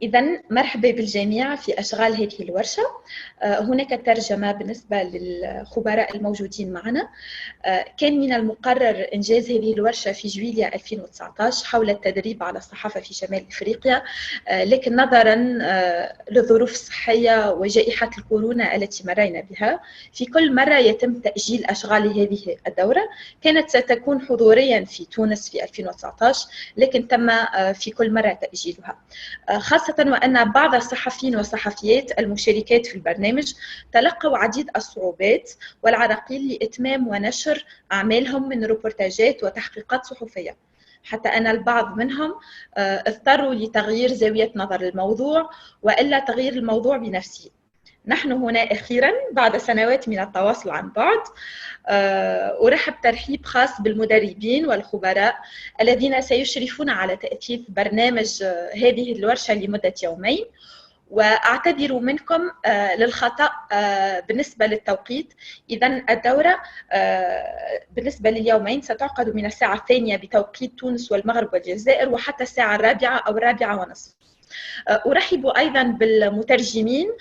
إذن مرحبا بالجميع في أشغال هذه الورشة. هناك ترجمة بالنسبة للخبراء الموجودين معنا. كان من المقرر إنجاز هذه الورشة في جويلية 2019 حول التدريب على الصحافة في شمال إفريقيا، لكن نظراً للظروف الصحية وجائحة الكورونا التي مرينا بها، في كل مرة يتم تأجيل أشغال هذه الدورة. كانت ستكون حضورياً في تونس في 2019، لكن تم في كل مرة تأجيلها، خاصة وأن بعض الصحفيين والصحفيات المشاركات في البرنامج تلقوا عديد الصعوبات والعراقيل لإتمام ونشر أعمالهم من ريبورتاجات وتحقيقات صحفية، حتى أن البعض منهم اضطروا لتغيير زاوية نظر الموضوع وإلا تغيير الموضوع بنفسه. نحن هنا أخيراً بعد سنوات من التواصل عن بعد أرحب ترحيب خاص بالمدربين والخبراء الذين سيشرفون على تأثير برنامج هذه الورشة لمدة يومين، وأعتذر منكم للخطأ بالنسبة للتوقيت. إذن الدورة بالنسبة لليومين ستعقد من الساعة 2 بتوقيت تونس والمغرب والجزائر وحتى الساعة 4 أو 4:30. أرحب أيضاً بالمترجمين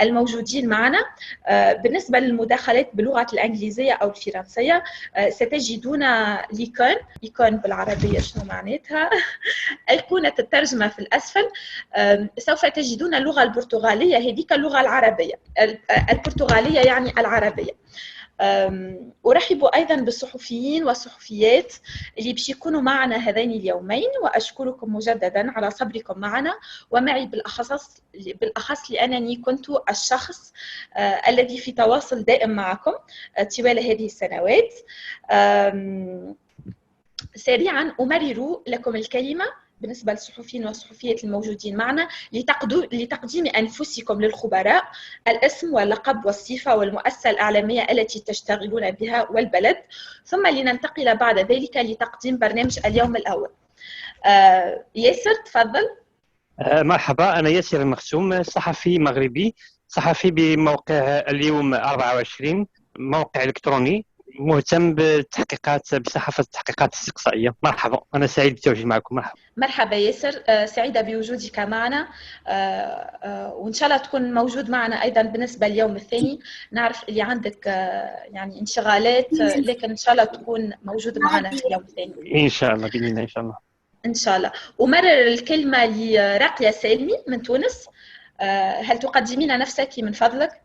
الموجودين معنا. بالنسبة للمداخلات باللغة الإنجليزية أو الفرنسية ستجدون ليكون بالعربية شنو معناتها أيقونة الترجمة في الأسفل. سوف تجدون اللغة البرتغالية، هذيك اللغة العربية، البرتغالية يعني العربية. أرحب أيضاً بالصحفيين والصحفيات اللي باش يكونوا معنا هذين اليومين، وأشكركم مجدداً على صبركم معنا ومعي بالأخص لأنني كنت الشخص الذي في تواصل دائم معكم طوال هذه السنوات. سريعاً أمرر لكم الكلمة بالنسبة للصحفيين والصحفيات الموجودين معنا لتقديم أنفسكم للخبراء، الاسم واللقب والصفة والمؤسسة الإعلامية التي تشتغلون بها والبلد، ثم لننتقل بعد ذلك لتقديم برنامج اليوم الأول. ياسر تفضل. مرحبا، أنا ياسر المخشوم، صحفي مغربي، صحفي بموقع اليوم 24، موقع إلكتروني مهتم بالتحقيقات بصحافة التحقيقات الاستقصائية. مرحبا، أنا سعيد بالتواجد معكم. مرحبا ياسر، سعيدة بوجودك معنا، وإن شاء الله تكون موجود معنا أيضا بالنسبة لليوم الثاني. نعرف اللي عندك يعني انشغالات، لكن إن شاء الله تكون موجود معنا في اليوم الثاني إن شاء الله، بإذن الله إن شاء الله. إن شاء الله. أمرر الكلمة لراقية سالمي من تونس. هل تقدمين نفسك من فضلك؟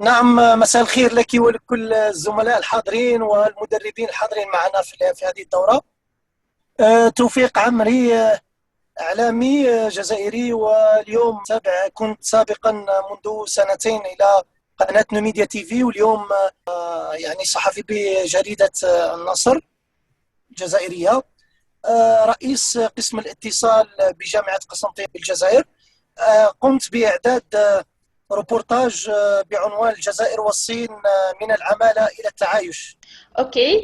نعم، مساء الخير لك ولكل الزملاء الحاضرين والمدربين الحاضرين معنا في هذه الدورة. توفيق عمري، إعلامي جزائري، واليوم كنت سابقا منذ سنتين إلى قناة نوميديا تي في، واليوم يعني صحفي بجريدة النصر الجزائرية، رئيس قسم الاتصال بجامعة قسنطينة بالجزائر. قمت بإعداد روبورتاج بعنوان الجزائر والصين من العمالة إلى التعايش. أوكي،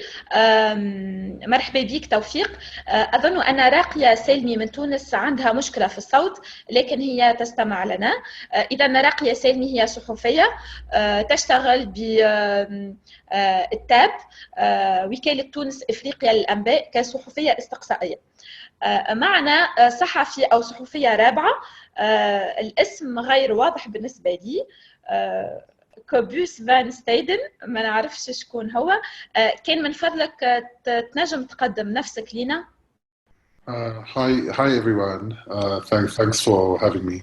مرحبا بك توفيق. أظن أن راقية سالمي من تونس عندها مشكلة في الصوت، لكن هي تستمع لنا. إذا راقية سالمي هي صحفية تشتغل بالتاب، وكالة تونس إفريقيا للأنباء، كصحفية استقصائية. معنا صحفي أو صحفية رابعة، الاسم غير واضح بالنسبة لي، كوبوس فان ستيدن، ما نعرفش شكون هو. كان من فضلك تنجم تقدم نفسك لينا؟ Hi everyone. Thanks for having me.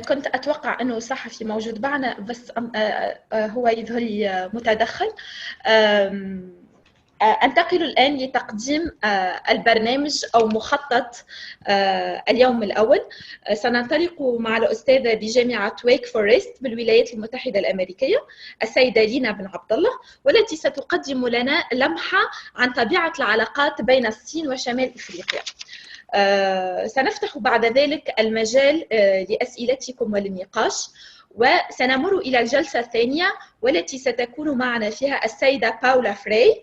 كنت أتوقع أنه صحفي موجود معنا، بس هو يظهر لي متدخل. أنتقل الآن لتقديم البرنامج أو مخطط اليوم الأول. سننطلق مع الأستاذة بجامعة ويك فورست بالولايات المتحدة الأمريكية، السيدة لينا بن عبد الله، والتي ستقدم لنا لمحة عن طبيعة العلاقات بين الصين وشمال إفريقيا. سنفتح بعد ذلك المجال لأسئلتكم والنقاش، وسنمر إلى الجلسة الثانية والتي ستكون معنا فيها السيدة باولا فراي،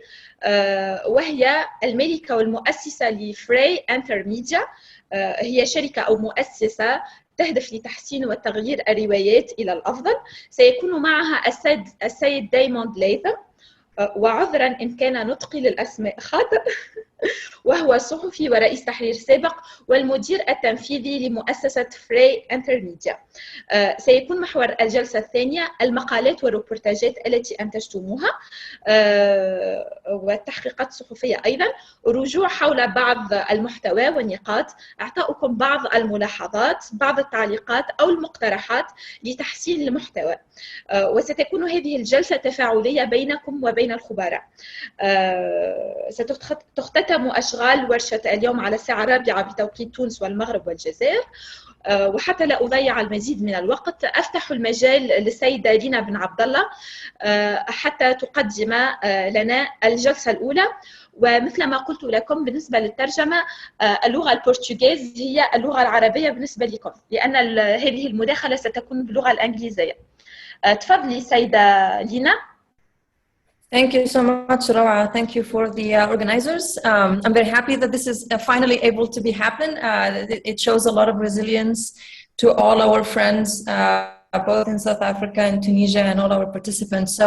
وهي الملكة والمؤسسة لفراي انترميديا. هي شركة أو مؤسسة تهدف لتحسين وتغيير الروايات إلى الأفضل. سيكون معها السيد ديموند لاثم، وعذرا إن كان نطقي للأسماء خاطئ. وهو صحفي ورئيس تحرير سابق والمدير التنفيذي لمؤسسة فري انترميديا. سيكون محور الجلسة الثانية المقالات والروبورتاجات التي أنتجتموها والتحقيقات الصحفية أيضا، رجوع حول بعض المحتوى والنقاط، أعطاؤكم بعض الملاحظات، بعض التعليقات أو المقترحات لتحسين المحتوى. وستكون هذه الجلسة تفاعلية بينكم وبين الخبراء. ستختتم أشغال ورشة اليوم على الساعة 4 بتوقيت تونس والمغرب والجزائر. وحتى لا أضيع المزيد من الوقت أفتح المجال للسيدة لينا بن عبد الله حتى تقدم لنا الجلسة الأولى. ومثل ما قلت لكم بالنسبة للترجمة اللغة البرتغيز هي اللغة العربية بالنسبة لكم، لأن هذه المداخلة ستكون باللغة الإنجليزية. تفضلي سيدة لينا. Thank you so much, Rawa. Thank you for the organizers. I'm very happy that this is finally able to be happen. It shows a lot of resilience to all our friends, both in South Africa and Tunisia, and all our participants. So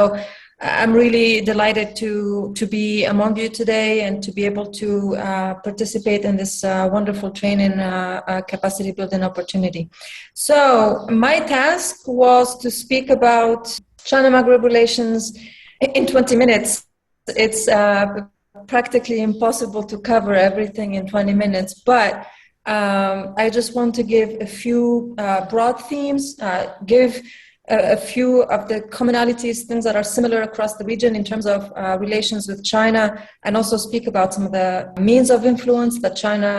I'm really delighted to be among you today and to be able to participate in this wonderful training capacity building opportunity. So my task was to speak about China-Maghreb relations in 20 minutes. It's practically impossible to cover everything in 20 minutes, but I just want to give a few broad themes, give a few of the commonalities, things that are similar across the region in terms of relations with China, and also speak about some of the means of influence that China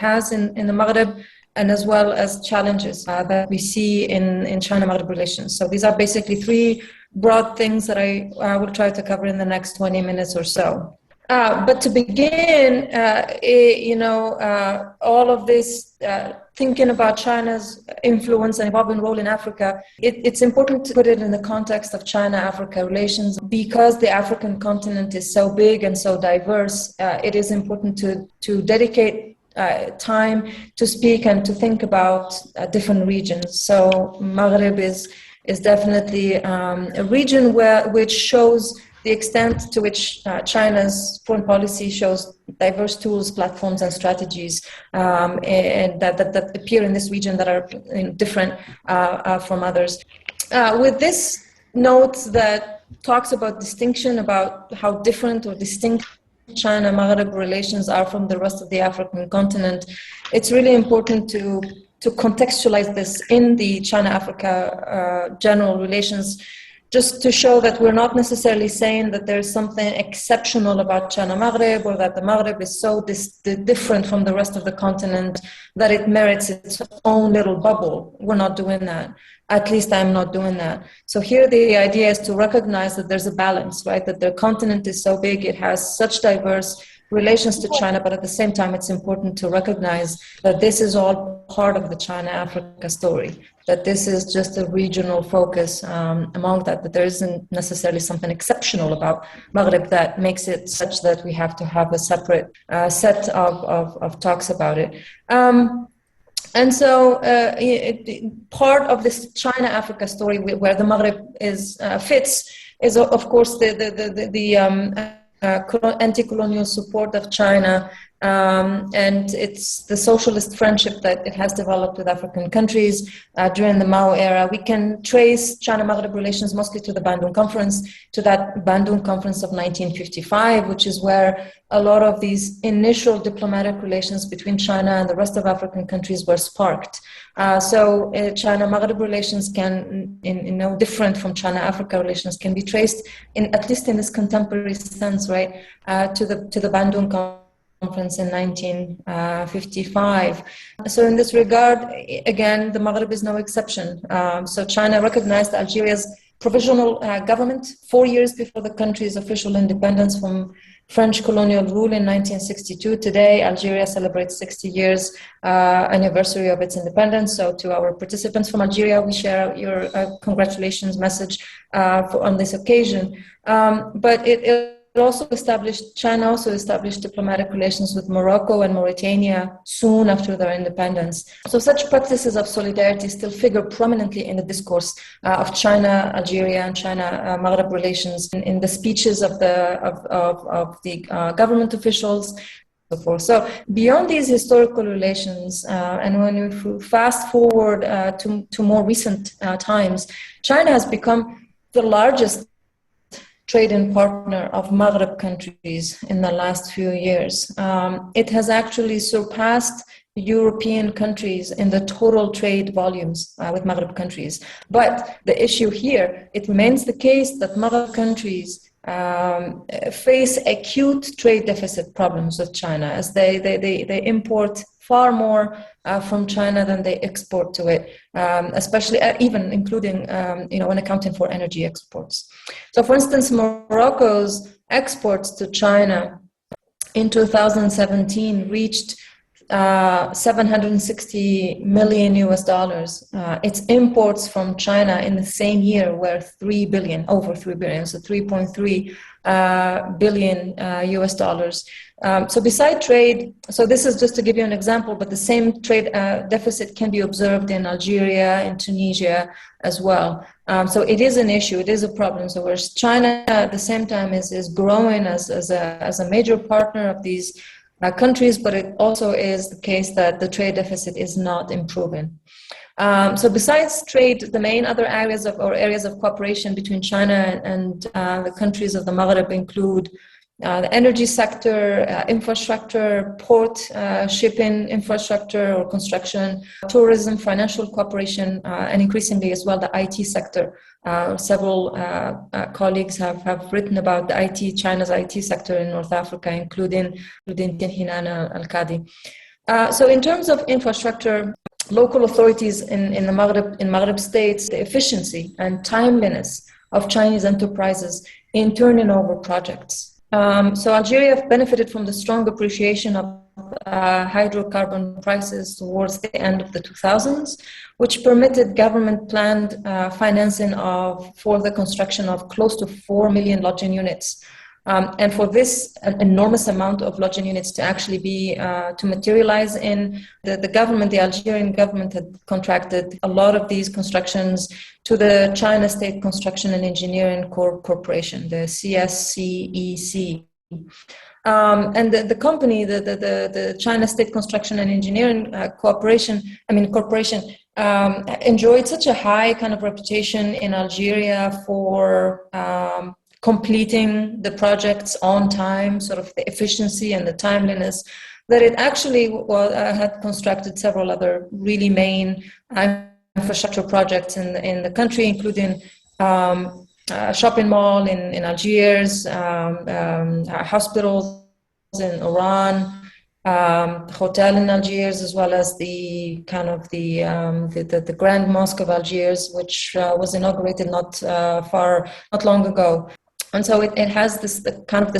has in the Maghreb, and as well as challenges that we see in China-Maghreb relations. So these are basically three broad things that I will try to cover in the next 20 minutes or so. But to begin, all of this thinking about China's influence and evolving role in Africa, it's important to put it in the context of China-Africa relations. Because the African continent is so big and so diverse, it is important to dedicate time to speak and to think about different regions. So Maghreb is definitely a region which shows the extent to which China's foreign policy shows diverse tools, platforms, and strategies and that appear in this region that are different from others. With this note that talks about distinction, about how different or distinct China-Maghreb relations are from the rest of the African continent, it's really important to contextualize this in the China-Africa general relations, just to show that we're not necessarily saying that there's something exceptional about China-Maghreb or that the Maghreb is so different from the rest of the continent that it merits its own little bubble. We're not doing that. At least I'm not doing that. So here the idea is to recognize that there's a balance, right? That the continent is so big, it has such diverse relations to China, but at the same time, it's important to recognize that this is all part of the China-Africa story, that this is just a regional focus among that there isn't necessarily something exceptional about Maghreb that makes it such that we have to have a separate set of talks about it. And so part of this China-Africa story where the Maghreb fits is, of course, the anti-colonial support of China, and it's the socialist friendship that it has developed with African countries during the Mao era. We can trace China-Maghreb relations mostly to the Bandung Conference, to that Bandung Conference of 1955, which is where a lot of these initial diplomatic relations between China and the rest of African countries were sparked. So China-Maghreb relations can, no different from China-Africa relations, can be traced, at least in this contemporary sense, right, to the Bandung Conference in 1955. So in this regard, again, the Maghreb is no exception. So China recognized Algeria's provisional government 4 years before the country's official independence from French colonial rule in 1962. Today, Algeria celebrates 60 years anniversary of its independence. So to our participants from Algeria, we share your congratulations message on this occasion. But China also established diplomatic relations with Morocco and Mauritania soon after their independence. So such practices of solidarity still figure prominently in the discourse of China, Algeria, and China-Maghreb relations in the speeches of the government officials, forth. So beyond these historical relations, and when you fast forward to more recent times, China has become the largest trading partner of Maghreb countries in the last few years. It has actually surpassed European countries in the total trade volumes with Maghreb countries. But the issue here, it remains the case that Maghreb countries face acute trade deficit problems with China, as they import far more from China than they export to it, especially even including when accounting for energy exports. So, for instance, Morocco's exports to China in 2017 reached $760 million US. Its imports from China in the same year were over 3 billion, so 3.3 billion US dollars. So beside trade, so this is just to give you an example, but the same trade deficit can be observed in Algeria, in Tunisia as well. So it is an issue, it is a problem. So whereas China at the same time is growing as a major partner of these countries, but it also is the case that the trade deficit is not improving. So besides trade, the main other areas of cooperation between China and the countries of the Maghreb include the energy sector, infrastructure, port, shipping infrastructure or construction, tourism, financial cooperation, and increasingly as well the IT sector. Several colleagues have written about the China's IT sector in North Africa, including Hinan Al-Qadi. So in terms of infrastructure, local authorities in Maghreb states, the efficiency and timeliness of Chinese enterprises in turning over projects. So Algeria benefited from the strong appreciation of hydrocarbon prices towards the end of the 2000s, which permitted government-planned financing for the construction of close to 4 million lodging units. And for this enormous amount of lodging units to actually to materialize in the Algerian government had contracted a lot of these constructions to the China State Construction and Engineering Corporation, the CSCEC. And the company, the China State Construction and Engineering Corporation, enjoyed such a high kind of reputation in Algeria for completing the projects on time, sort of the efficiency and the timeliness, that it actually had constructed several other really main infrastructure projects in the country, including a shopping mall in Algiers, hospitals in Oran, hotel in Algiers, as well as the Grand Mosque of Algiers, which was inaugurated not long ago. And so it has this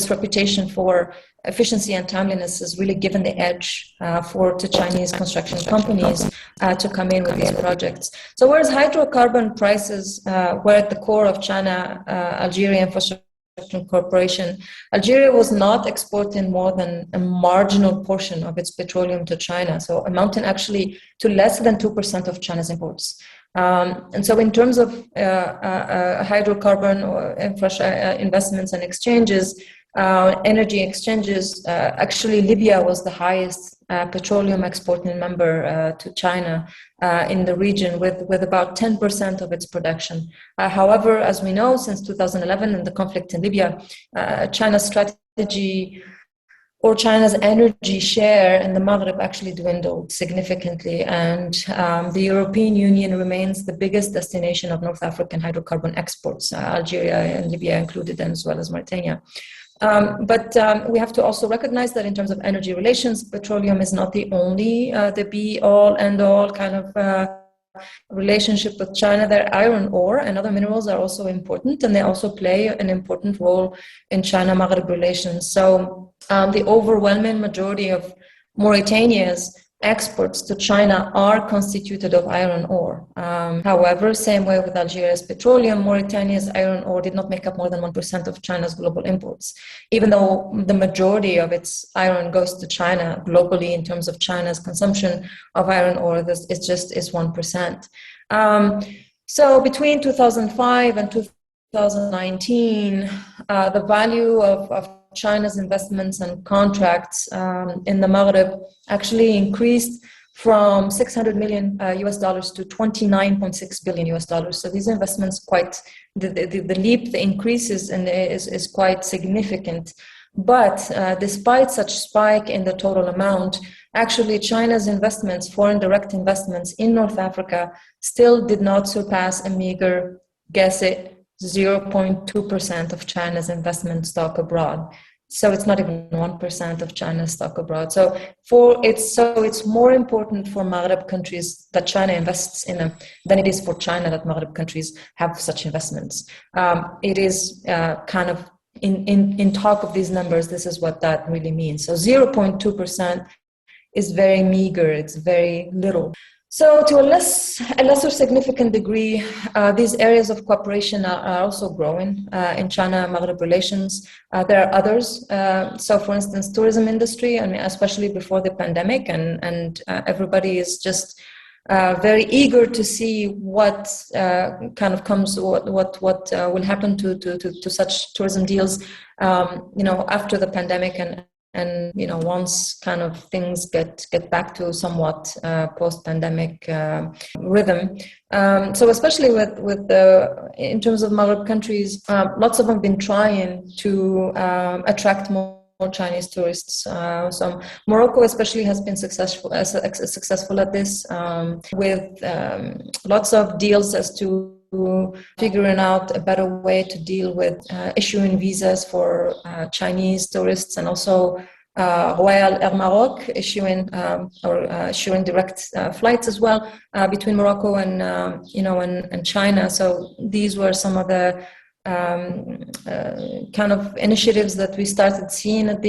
reputation for efficiency and timeliness has really given the edge to Chinese construction companies to come in with these projects. So whereas hydrocarbon prices were at the core of China Algeria Infrastructure Corporation, Algeria was not exporting more than a marginal portion of its petroleum to China, so amounting actually to less than 2% of China's imports. And so in terms of hydrocarbon or investments and exchanges, energy exchanges, actually Libya was the highest petroleum exporting member to China in the region with about 10% of its production. However, as we know, since 2011 and the conflict in Libya, China's strategy or China's energy share in the Maghreb actually dwindled significantly, and the European Union remains the biggest destination of North African hydrocarbon exports, Algeria and Libya included, and as well as Mauritania. But we have to also recognize that in terms of energy relations, petroleum is not the only, the be-all, end-all kind of relationship with China. Their iron ore and other minerals are also important, and they also play an important role in China-Maghreb relations. So the overwhelming majority of Mauritania's exports to China are constituted of iron ore. However, same way with Algeria's petroleum, Mauritania's iron ore did not make up more than 1% of China's global imports, even though the majority of its iron goes to China globally in terms of China's consumption of iron ore. This is 1%. So between 2005 and 2019, the value of China's investments and contracts in the Maghreb actually increased from $600 million US dollars to $29.6 billion US dollars. So these investments the leap, the increases is quite significant. But despite such spike in the total amount, actually China's investments, foreign direct investments in North Africa still did not surpass a meager, guess it, 0.2% of China's investment stock abroad. So it's not even 1% of China's stock abroad. So it's more important for Maghreb countries that China invests in them than it is for China that Maghreb countries have such investments. It is kind of in talk of these numbers, this is what that really means. So 0.2% is very meager, it's very little. So to a lesser significant degree, these areas of cooperation are also growing in China-Maghreb relations. There are others. So for instance, tourism industry, I mean, especially before the pandemic, and everybody is just very eager to see what kind of comes, what will happen to such tourism deals, after the pandemic and once kind of things get back to somewhat post-pandemic rhythm. So especially with in terms of Maghreb countries, lots of them have been trying to attract more Chinese tourists. So Morocco especially has been successful at this, with lots of deals as to figuring out a better way to deal with issuing visas for Chinese tourists, and also Royal Air Maroc issuing direct flights as well between Morocco and China. So these were some of the kind of initiatives that we started seeing at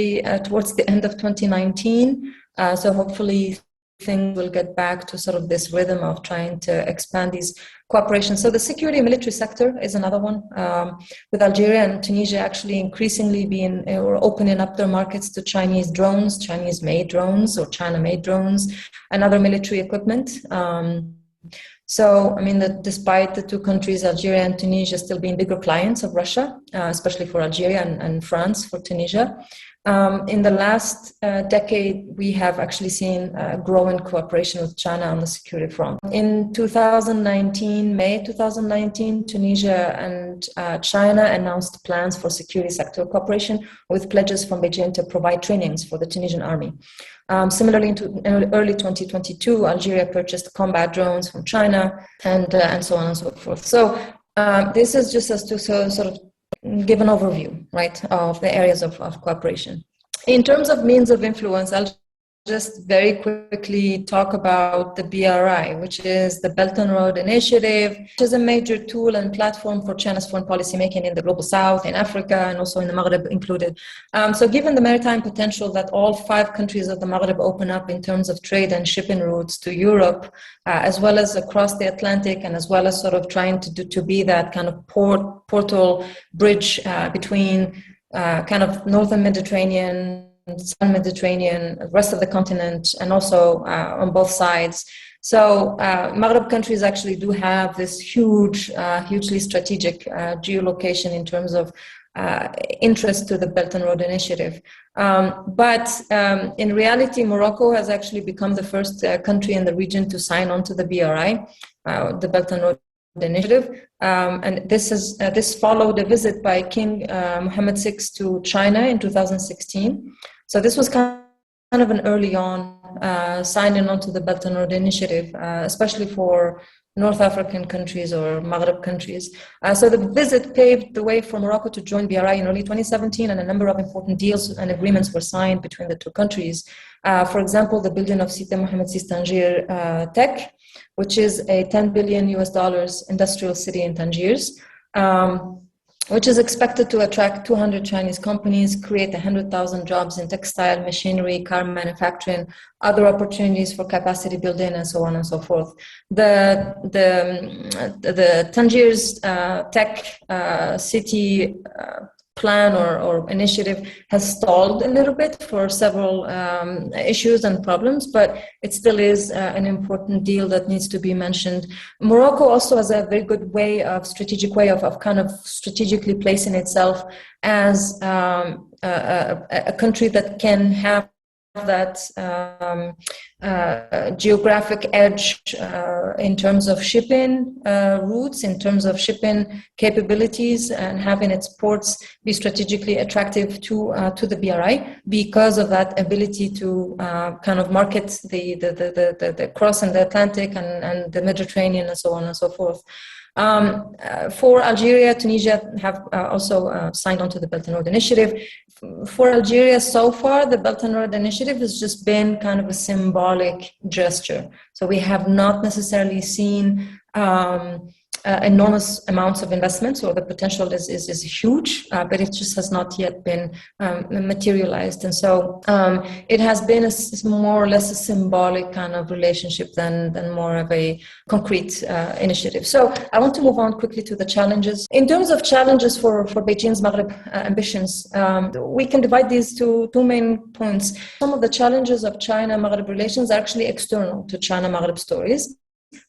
towards the end of 2019. So hopefully things will get back to sort of this rhythm of trying to expand these cooperation. So the security and military sector is another one, with Algeria and Tunisia actually increasingly opening up their markets to Chinese drones, Chinese-made drones or China-made drones, and other military equipment. So, I mean, despite the two countries, Algeria and Tunisia, still being bigger clients of Russia, especially for Algeria and France for Tunisia, in the last decade, we have actually seen growing cooperation with China on the security front. In May 2019, Tunisia and China announced plans for security sector cooperation with pledges from Beijing to provide trainings for the Tunisian army. Similarly, in early 2022, Algeria purchased combat drones from China, and so on and so forth. So this is just as to sort of give an overview, right, of the areas of cooperation. In terms of means of influence, I'll just very quickly talk about the BRI, which is the Belt and Road Initiative, which is a major tool and platform for China's foreign policy making in the Global South, in Africa, and also in the Maghreb included. So given the maritime potential that all 5 countries of the Maghreb open up in terms of trade and shipping routes to Europe, as well as across the Atlantic, and as well as sort of trying to be that kind of portal bridge between kind of northern Mediterranean, Southern Mediterranean, the rest of the continent, and also on both sides. So Maghreb countries actually do have this hugely strategic geolocation in terms of interest to the Belt and Road Initiative. But in reality, Morocco has actually become the first country in the region to sign on to the BRI, the Belt and Road Initiative, and this followed a visit by King Mohammed VI to China in 2016. So this was kind of an early on signing on to the Belt and Road Initiative, especially for North African countries or Maghreb countries. So the visit paved the way for Morocco to join BRI in early 2017, and a number of important deals and agreements were signed between the two countries. For example, the building of Cité Mohammed VI Tangier Tech, which is a $10 billion industrial city in Tangiers, which is expected to attract 200 Chinese companies, create 100,000 jobs in textile, machinery, car manufacturing, other opportunities for capacity building, and so on and so forth. The Tangiers Tech City plan or initiative has stalled a little bit for several issues and problems, but it still is an important deal that needs to be mentioned. Morocco also has a very good strategic way of kind of strategically placing itself as a country that can have that geographic edge in terms of shipping routes, in terms of shipping capabilities, and having its ports be strategically attractive to the BRI because of that ability to kind of market the crossing the Atlantic and the Mediterranean and so on and so forth. For Algeria, Tunisia have also signed on to the Belt and Road Initiative. For Algeria, so far, the Belt and Road Initiative has just been kind of a symbolic gesture. So we have not necessarily seen enormous amounts of investment, so the potential is huge, but it just has not yet been materialized. And so it has been more or less a symbolic kind of relationship than more of a concrete initiative. So I want to move on quickly to the challenges. In terms of challenges for Beijing's Maghreb ambitions, we can divide these to two main points. Some of the challenges of China-Maghreb relations are actually external to China-Maghreb stories,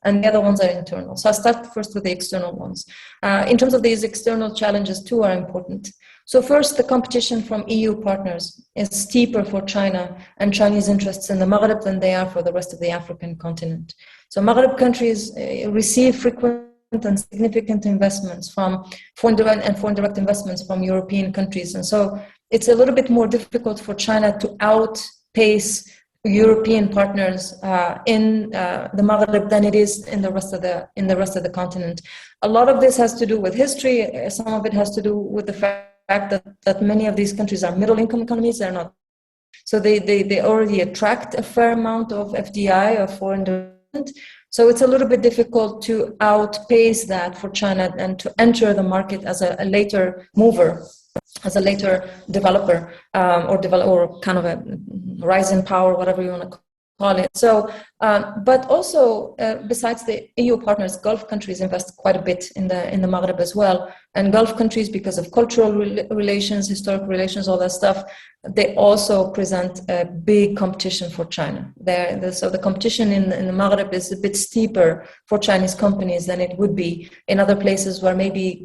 and the other ones are internal. So I'll start first with the external ones. In terms of these external challenges, two are important. So first, the competition from EU partners is steeper for China and Chinese interests in the Maghreb than they are for the rest of the African continent. So Maghreb countries receive frequent and significant investments from foreign direct investments from European countries. And so it's a little bit more difficult for China to outpace European partners in the Maghreb than it is in the rest of the continent. A lot of this has to do with history. Some of it has to do with the fact that many of these countries are middle-income economies. They're not, so they already attract a fair amount of FDI or foreign direct. So it's a little bit difficult to outpace that for China and to enter the market as a later mover, as a later developer, or kind of a rising power, whatever you want to call it. So, but also besides the EU partners, Gulf countries invest quite a bit in the Maghreb as well. And Gulf countries, because of cultural relations, historic relations, all that stuff, they also present a big competition for China. So the competition in the Maghreb is a bit steeper for Chinese companies than it would be in other places where maybe,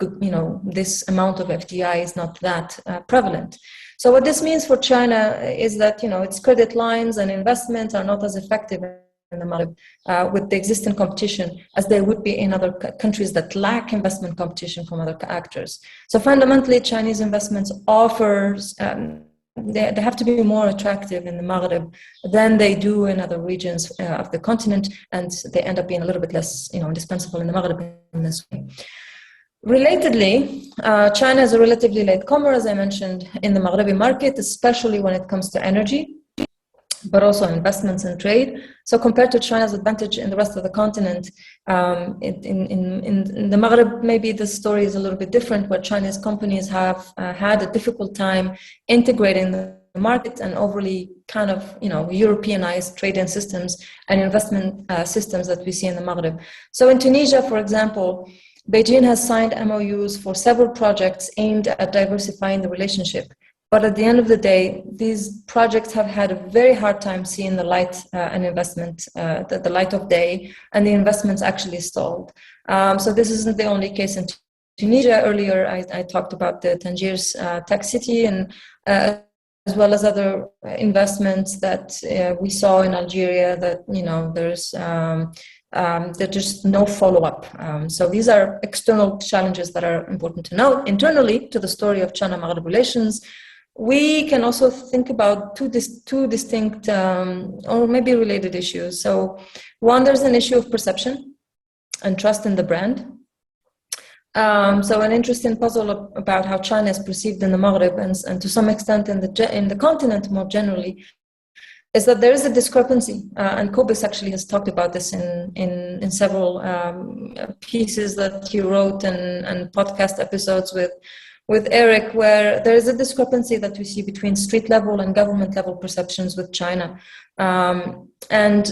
this amount of FDI is not that prevalent. So what this means for China is that, its credit lines and investments are not as effective in the Maghreb with the existing competition as they would be in other countries that lack investment competition from other actors. So fundamentally, Chinese investments offers, they have to be more attractive in the Maghreb than they do in other regions of the continent, and they end up being a little bit less, indispensable in the Maghreb in this way. Relatedly, China is a relatively late comer, as I mentioned, in the Maghrebi market, especially when it comes to energy, but also investments and trade. So compared to China's advantage in the rest of the continent, in the Maghreb, maybe the story is a little bit different, where Chinese companies have had a difficult time integrating the market and overly kind of, Europeanized trading systems and investment systems that we see in the Maghreb. So in Tunisia, for example, Beijing has signed MOUs for several projects aimed at diversifying the relationship. But at the end of the day, these projects have had a very hard time seeing the light and investment, the light of day, and the investments actually stalled. So this isn't the only case in Tunisia. Earlier, I talked about the Tangiers tech city, and as well as other investments that we saw in Algeria that, there's just no follow-up. So these are external challenges that are important to note. Internally, to the story of China-Maghreb relations, we can also think about two distinct or maybe related issues. So one, there's an issue of perception and trust in the brand. So an interesting puzzle about how China is perceived in the Maghreb and to some extent in the continent more generally, is that there is a discrepancy, and Cobus actually has talked about this in several pieces that he wrote and podcast episodes with Eric, where there is a discrepancy that we see between street level and government level perceptions with China, and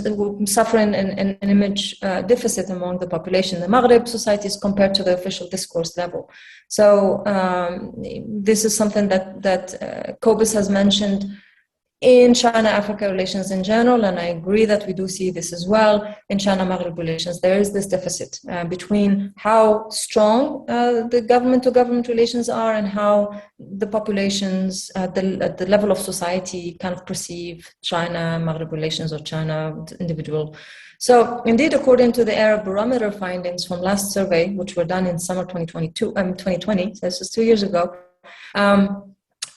suffering an image deficit among the population. The Maghreb societies compared to the official discourse level. So this is something that Cobus has mentioned. in China-Africa relations in general, and I agree that we do see this as well in China-Maghreb relations. There is this deficit between how strong the government-to-government relations are and how the populations at the level of society kind of perceive China-Maghreb relations or China individual. So indeed, according to the Arab Barometer findings from last survey, which were done in summer 2020, so this is 2 years ago,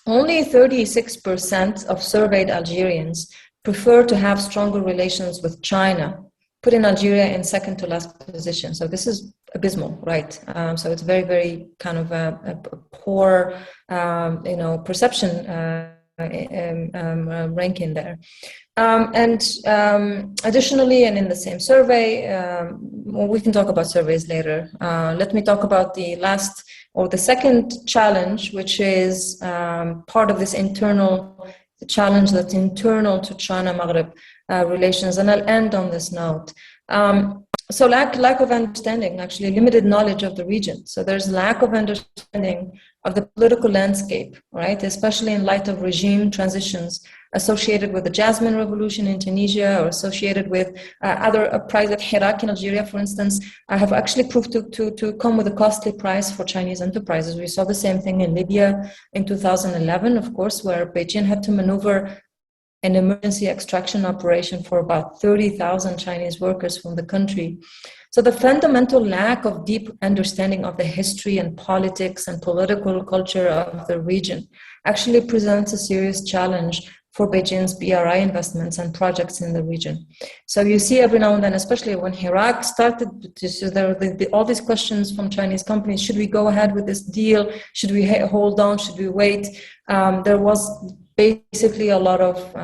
only 36% of surveyed Algerians prefer to have stronger relations with China, putting Algeria in second to last position. So this is abysmal, right? So it's very, very kind of a poor, perception ranking there. Additionally, and in the same survey, we can talk about surveys later. Let me talk about the second challenge, which is part of this challenge that's internal to China-Maghreb relations. And I'll end on this note. So lack of understanding, actually limited knowledge of the region. So there's lack of understanding of the political landscape, right? Especially in light of regime transitions associated with the Jasmine Revolution in Tunisia or associated with other private Hirak in Algeria, for instance, have actually proved to come with a costly price for Chinese enterprises. We saw the same thing in Libya in 2011, of course, where Beijing had to maneuver an emergency extraction operation for about 30,000 Chinese workers from the country. So the fundamental lack of deep understanding of the history and politics and political culture of the region actually presents a serious challenge for Beijing's BRI investments and projects in the region. So you see every now and then, especially when Hirak started, there were all these questions from Chinese companies, should we go ahead with this deal? Should we hold on? Should we wait? There was basically a lot of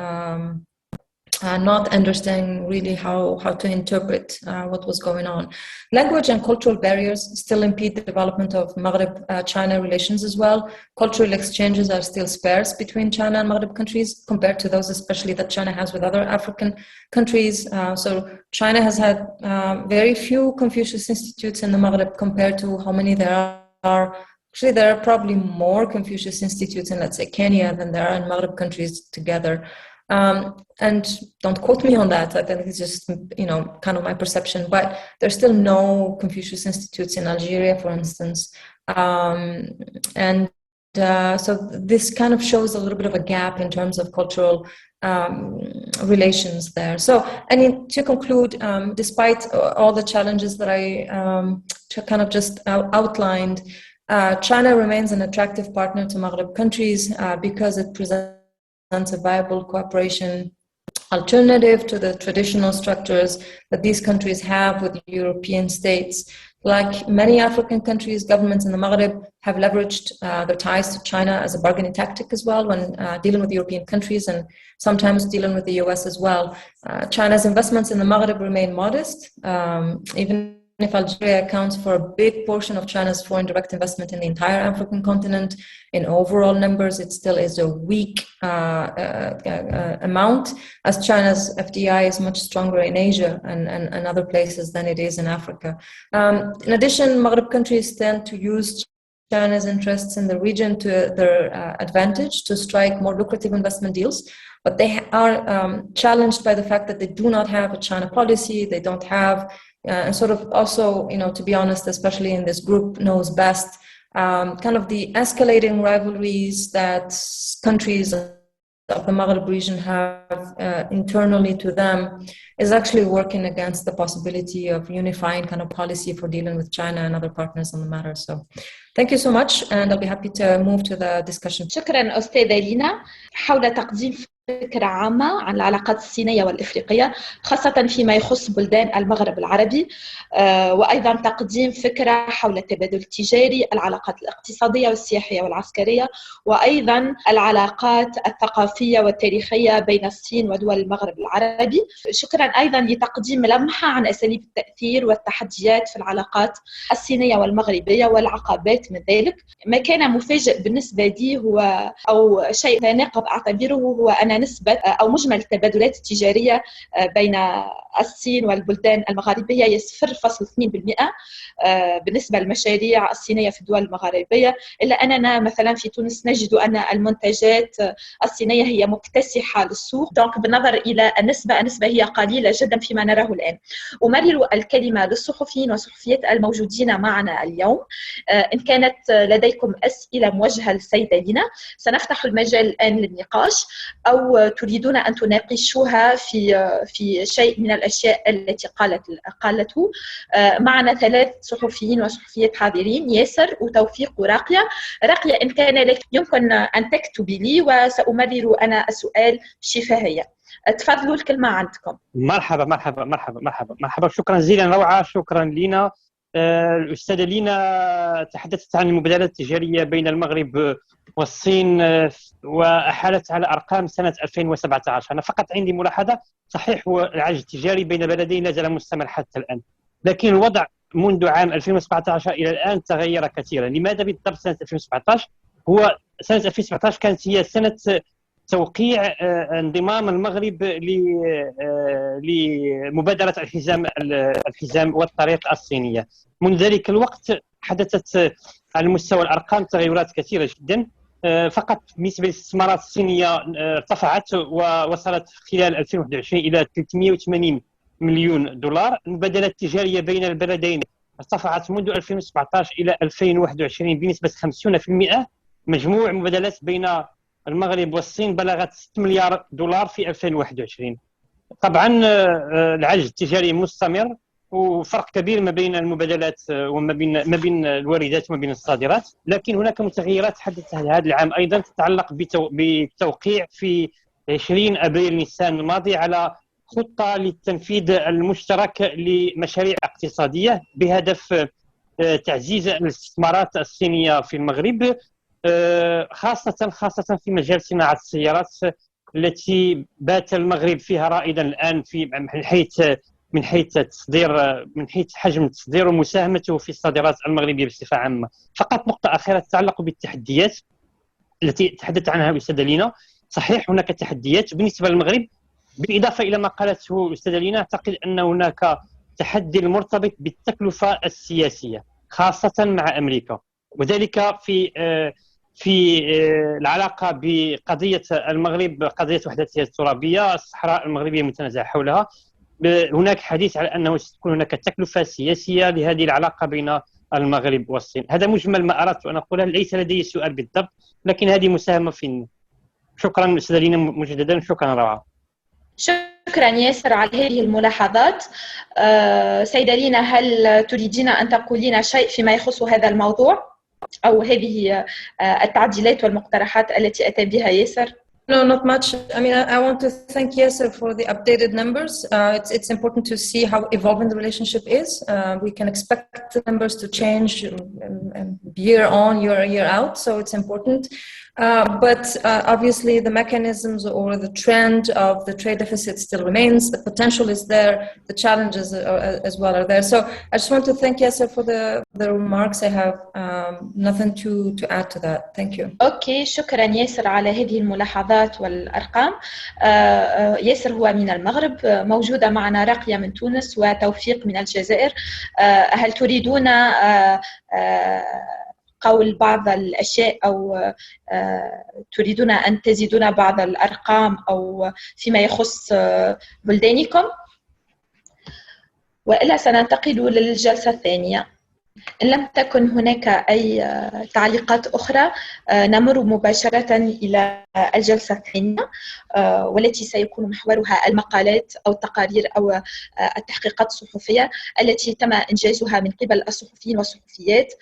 not understanding really how to interpret what was going on. Language and cultural barriers still impede the development of Maghreb-China relations as well. Cultural exchanges are still sparse between China and Maghreb countries compared to those especially that China has with other African countries. So China has had very few Confucius institutes in the Maghreb compared to how many there are. Actually, there are probably more Confucius institutes in, let's say, Kenya than there are in Maghreb countries together. And don't quote me on that. I think it's just, kind of my perception. But there's still no Confucius institutes in Algeria, for instance. So this kind of shows a little bit of a gap in terms of cultural relations there. So, to conclude, despite all the challenges that I kind of just outlined, China remains an attractive partner to Maghreb countries because it presents a viable cooperation alternative to the traditional structures that these countries have with European states. Like many African countries, governments in the Maghreb have leveraged their ties to China as a bargaining tactic as well when dealing with European countries and sometimes dealing with the US as well. China's investments in the Maghreb remain modest, even if Algeria accounts for a big portion of China's foreign direct investment in the entire African continent. In overall numbers, it still is a weak amount, as China's FDI is much stronger in Asia and other places than it is in Africa. In addition, Maghreb countries tend to use China's interests in the region to their advantage to strike more lucrative investment deals. But they are challenged by the fact that they do not have a China policy. They don't have and sort of also, to be honest, especially in this group knows best, kind of the escalating rivalries that countries of the Maghreb region have internally to them is actually working against the possibility of unifying kind of policy for dealing with China and other partners on the matter. So thank you so much, and I'll be happy to move to the discussion. شكرا أستاذة لينا حول تقديم فكرة عامة عن العلاقات الصينية والإفريقية خاصة فيما يخص بلدان المغرب العربي وأيضا تقديم فكرة حول التبادل التجاري العلاقات الاقتصادية والسياحية والعسكرية وأيضا العلاقات الثقافية والتاريخية بين الصين ودول المغرب العربي. شكرا أيضا لتقديم لمحة عن أساليب التأثير والتحديات في العلاقات الصينية والمغربية والعقبات من ذلك. ما كان مفاجئ بالنسبة لي هو أو شيء ناقض أعتبره هو أن أن نسبة أو مجمل التبادلات التجارية بين الصين والبلدان المغاربية هي 0.2% بالنسبة للمشاريع الصينية في الدول المغاربية، إلا أننا مثلا في تونس نجد أن المنتجات الصينية هي مكتسحة للسوق. دونك بالنظر إلى النسبة هي قليلة جدا فيما نراه الآن. أمرر الكلمة للصحفيين والصحفيات الموجودين معنا اليوم. إن كانت لديكم أسئلة موجهة للسيدة لينا سنفتح المجال الآن للنقاش، أو تريدون أن تناقشوها في شيء من الأشياء التي قالته. معنا 3 صحفيين وصحفيات حاضرين، ياسر وتوفيق وراقية. راقية إن كان لك يمكن أن تكتبي لي وسأمرر أنا السؤال بشفافية. تفضلوا، الكلمة عندكم. مرحبا مرحبا مرحبا مرحبا مرحبا. شكرا جزيلا روعة، شكرا لينا. الأستاذة لينا تحدثت عن المبادلات التجارية بين المغرب والصين وأحالت على أرقام سنة 2017. أنا فقط عندي ملاحظة. صحيح هو العجز التجاري بين البلدين لا زال مستمر حتى الآن، لكن الوضع منذ عام 2017 إلى الآن تغير كثيرا. لماذا بالضبط سنة 2017؟ هو سنة 2017 كانت هي سنة توقيع انضمام المغرب لمبادرة الحزام والطريق الصينية. منذ ذلك الوقت حدثت على مستوى الأرقام تغيرات كثيرة جدا. فقط بالنسبة للاستثمارات الصينية ارتفعت ووصلت خلال 2021 إلى 380 مليون دولار. المبادلات التجارية بين البلدين ارتفعت منذ 2017 إلى 2021 بنسبة 50%. مجموع مبادلات بين المغرب والصين بلغت 6 مليار دولار في 2021. طبعا العجز التجاري مستمر، وفرق كبير ما بين المبادلات وما بين الواردات وما بين الصادرات. لكن هناك متغيرات حدثت هذا العام ايضا تتعلق بالتوقيع في 20 ابريل نيسان الماضي على خطه للتنفيذ المشترك لمشاريع اقتصاديه بهدف تعزيز الاستثمارات الصينيه في المغرب، خاصة في مجال صناعة السيارات التي بات المغرب فيها رائدا الآن من حيث التصدير، من حيث حجم التصدير ومساهمته في الصادرات المغربية بصفة عامة. فقط نقطة أخيرة تتعلق بالتحديات التي تحدث عنها الأستاذة لينا. صحيح هناك تحديات بالنسبة للمغرب، بالإضافة إلى ما قالته الأستاذة لينا. أعتقد أن هناك تحدي المرتبط بالتكلفة السياسية خاصة مع أمريكا، وذلك في العلاقة بقضية المغرب، قضية وحدتها الترابية، الصحراء المغربية متنازع حولها. هناك حديث على أنه ستكون هناك تكلفة سياسية لهذه العلاقة بين المغرب والصين. هذا مجمل ما أردت أن أقوله، ليس لدي سؤال بالضبط، لكن هذه مساهمة في. شكرا أستاذة لينا مجددا، شكرا روعة. شكرا ياسر على هذه الملاحظات. سيدة لينا، هل تريدين أن تقولين شيء فيما يخص هذا الموضوع أو هذه التعديلات والمقترحات التي أتى بها ياسر؟ No, not much. I mean, I want to thank Yasser for the updated numbers. It's important to see how evolving the relationship is. We can expect the numbers to change year on, year out, so it's important. But obviously the mechanisms or the trend of the trade deficit still remains. The potential is there. The challenges as well are there. So I just want to thank Yasser for the remarks. I have nothing to add to that. Thank you. Okay, شكرا ياسر على هذه الملاحظات والأرقام. ياسر هو من المغرب، موجودة معنا راقية من تونس وتوفيق من الجزائر. هل تريدون قول بعض الأشياء أو تريدون أن تزيدون بعض الأرقام أو فيما يخص بلدانكم؟ وإلا سننتقل للجلسة الثانية. إن لم تكن هناك أي تعليقات أخرى نمر مباشرة إلى الجلسة الثانية، والتي سيكون محورها المقالات أو التقارير أو التحقيقات الصحفية التي تم إنجازها من قبل الصحفيين والصحفيات.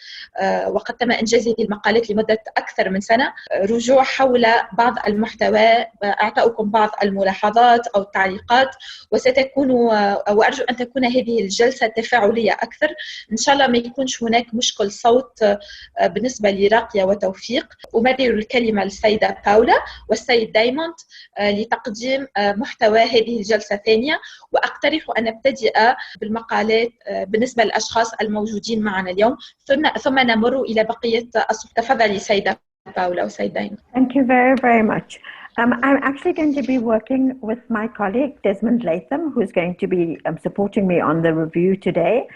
وقد تم إنجاز هذه المقالات لمدة أكثر من سنة. رجوع حول بعض المحتوى، أعطاؤكم بعض الملاحظات أو التعليقات، وستكون وأرجو أن تكون هذه الجلسة تفاعلية أكثر. إن شاء الله ما يكونش هناك مشكل صوت بالنسبة لراقية وتوفيق. أمرر الكلمة للسيدة باولا والسيد دايموند لتقديم محتوى هذه الجلسة الثانية، وأقترح أن نبتدئ بالمقالات بالنسبة للأشخاص الموجودين معنا اليوم، ثم نمر إلى بقية الصحف. تفضلي سيدة باولا وسيد دايموند. Thank you very much. I'm actually going to be working with my colleague, Desmond Latham, who's going to be supporting me on the review today.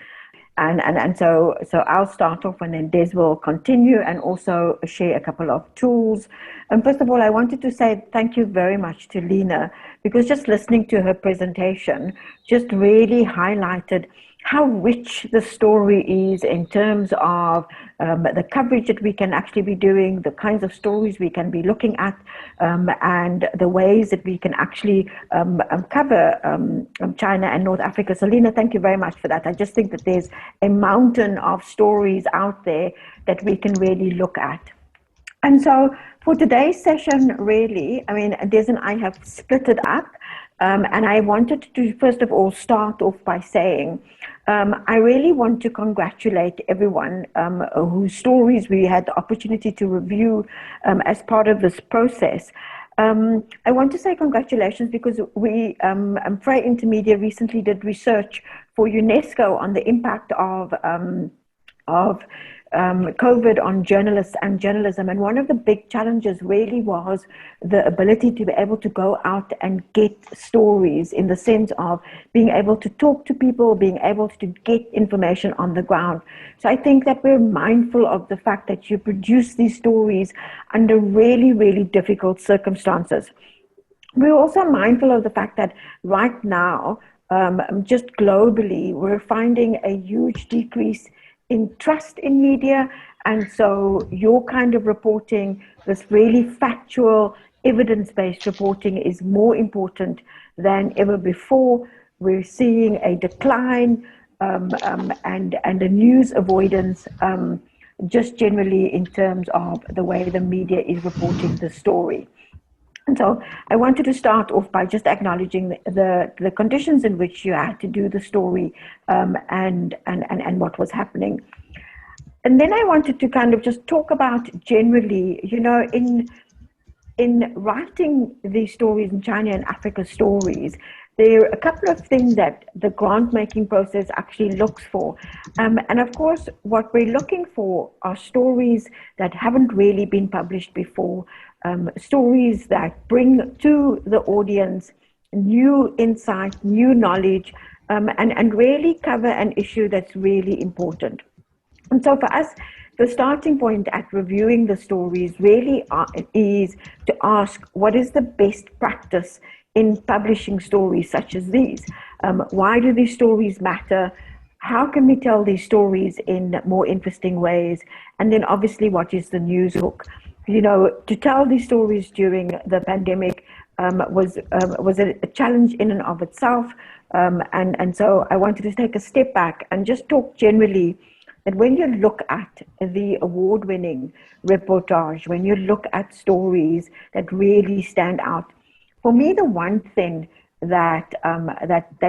And so I'll start off and then Des will continue and also share a couple of tools. And first of all, I wanted to say thank you very much to Lina, because just listening to her presentation just really highlighted how rich the story is in terms of the coverage that we can actually be doing, the kinds of stories we can be looking at, and the ways that we can actually cover China and North Africa. So Lina, thank you very much for that. I just think that there's a mountain of stories out there that we can really look at. And so for today's session, really, I mean, Des and I have split it up. And I wanted to, first of all, start off by saying, I really want to congratulate everyone whose stories we had the opportunity to review as part of this process. I want to say congratulations because we, Fray Intermedia recently did research for UNESCO on the impact of COVID on journalists and journalism. And one of the big challenges really was the ability to be able to go out and get stories, in the sense of being able to talk to people, being able to get information on the ground. So I think that we're mindful of the fact that you produce these stories under really, really difficult circumstances. We're also mindful of the fact that right now, just globally, we're finding a huge decrease in trust in media, and so your kind of reporting, this really factual, evidence-based reporting, is more important than ever before. We're seeing a decline and a news avoidance, just generally in terms of the way the media is reporting the story. And so I wanted to start off by just acknowledging the conditions in which you had to do the story and what was happening. And then I wanted to kind of just talk about generally, you know, in writing these stories, in China and Africa stories, there are a couple of things that the grant making process actually looks for. And of course, what we're looking for are stories that haven't really been published before, stories that bring to the audience new insight, new knowledge, and really cover an issue that's really important. And so for us, the starting point at reviewing the stories really is to ask, what is the best practice in publishing stories such as these? Why do these stories matter? How can we tell these stories in more interesting ways? And then obviously, what is the news hook? You know, to tell these stories during the pandemic was a challenge in and of itself. And so I wanted to take a step back and just talk generally that when you look at the award-winning reportage, when you look at stories that really stand out, for me, the one thing that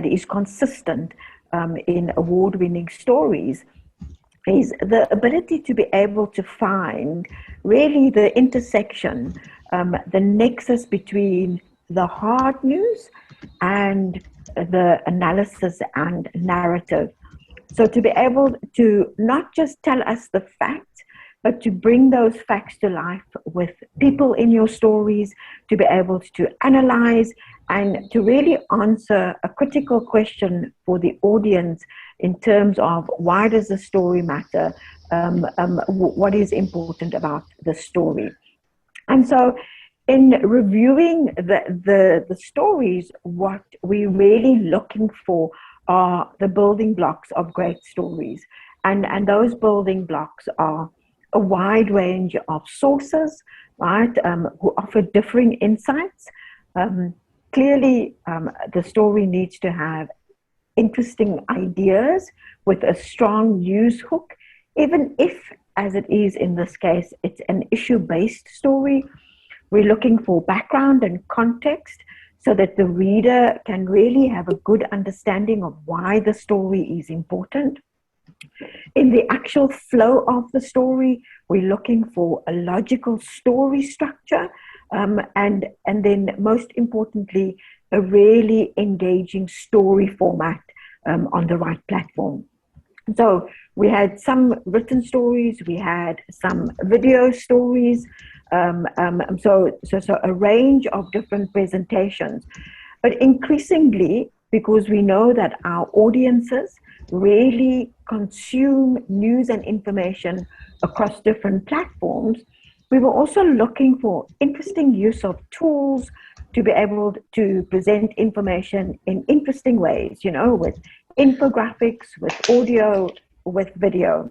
is consistent in award-winning stories is the ability to be able to find really the intersection, the nexus between the hard news and the analysis and narrative. So to be able to not just tell us the facts, but to bring those facts to life with people in your stories, to be able to analyze and to really answer a critical question for the audience in terms of why does the story matter, what is important about the story. And so in reviewing the stories, what we're really looking for are the building blocks of great stories. And those building blocks are a wide range of sources, right, who offer differing insights. Clearly, the story needs to have interesting ideas with a strong news hook, even if, as it is in this case, it's an issue-based story. We're looking for background and context so that the reader can really have a good understanding of why the story is important. In the actual flow of the story, we're looking for a logical story structure, and then most importantly, a really engaging story format on the right platform. So we had some written stories, we had some video stories, So a range of different presentations, but increasingly, because we know that our audiences really consume news and information across different platforms, we were also looking for interesting use of tools to be able to present information in interesting ways, with infographics, with audio, with video.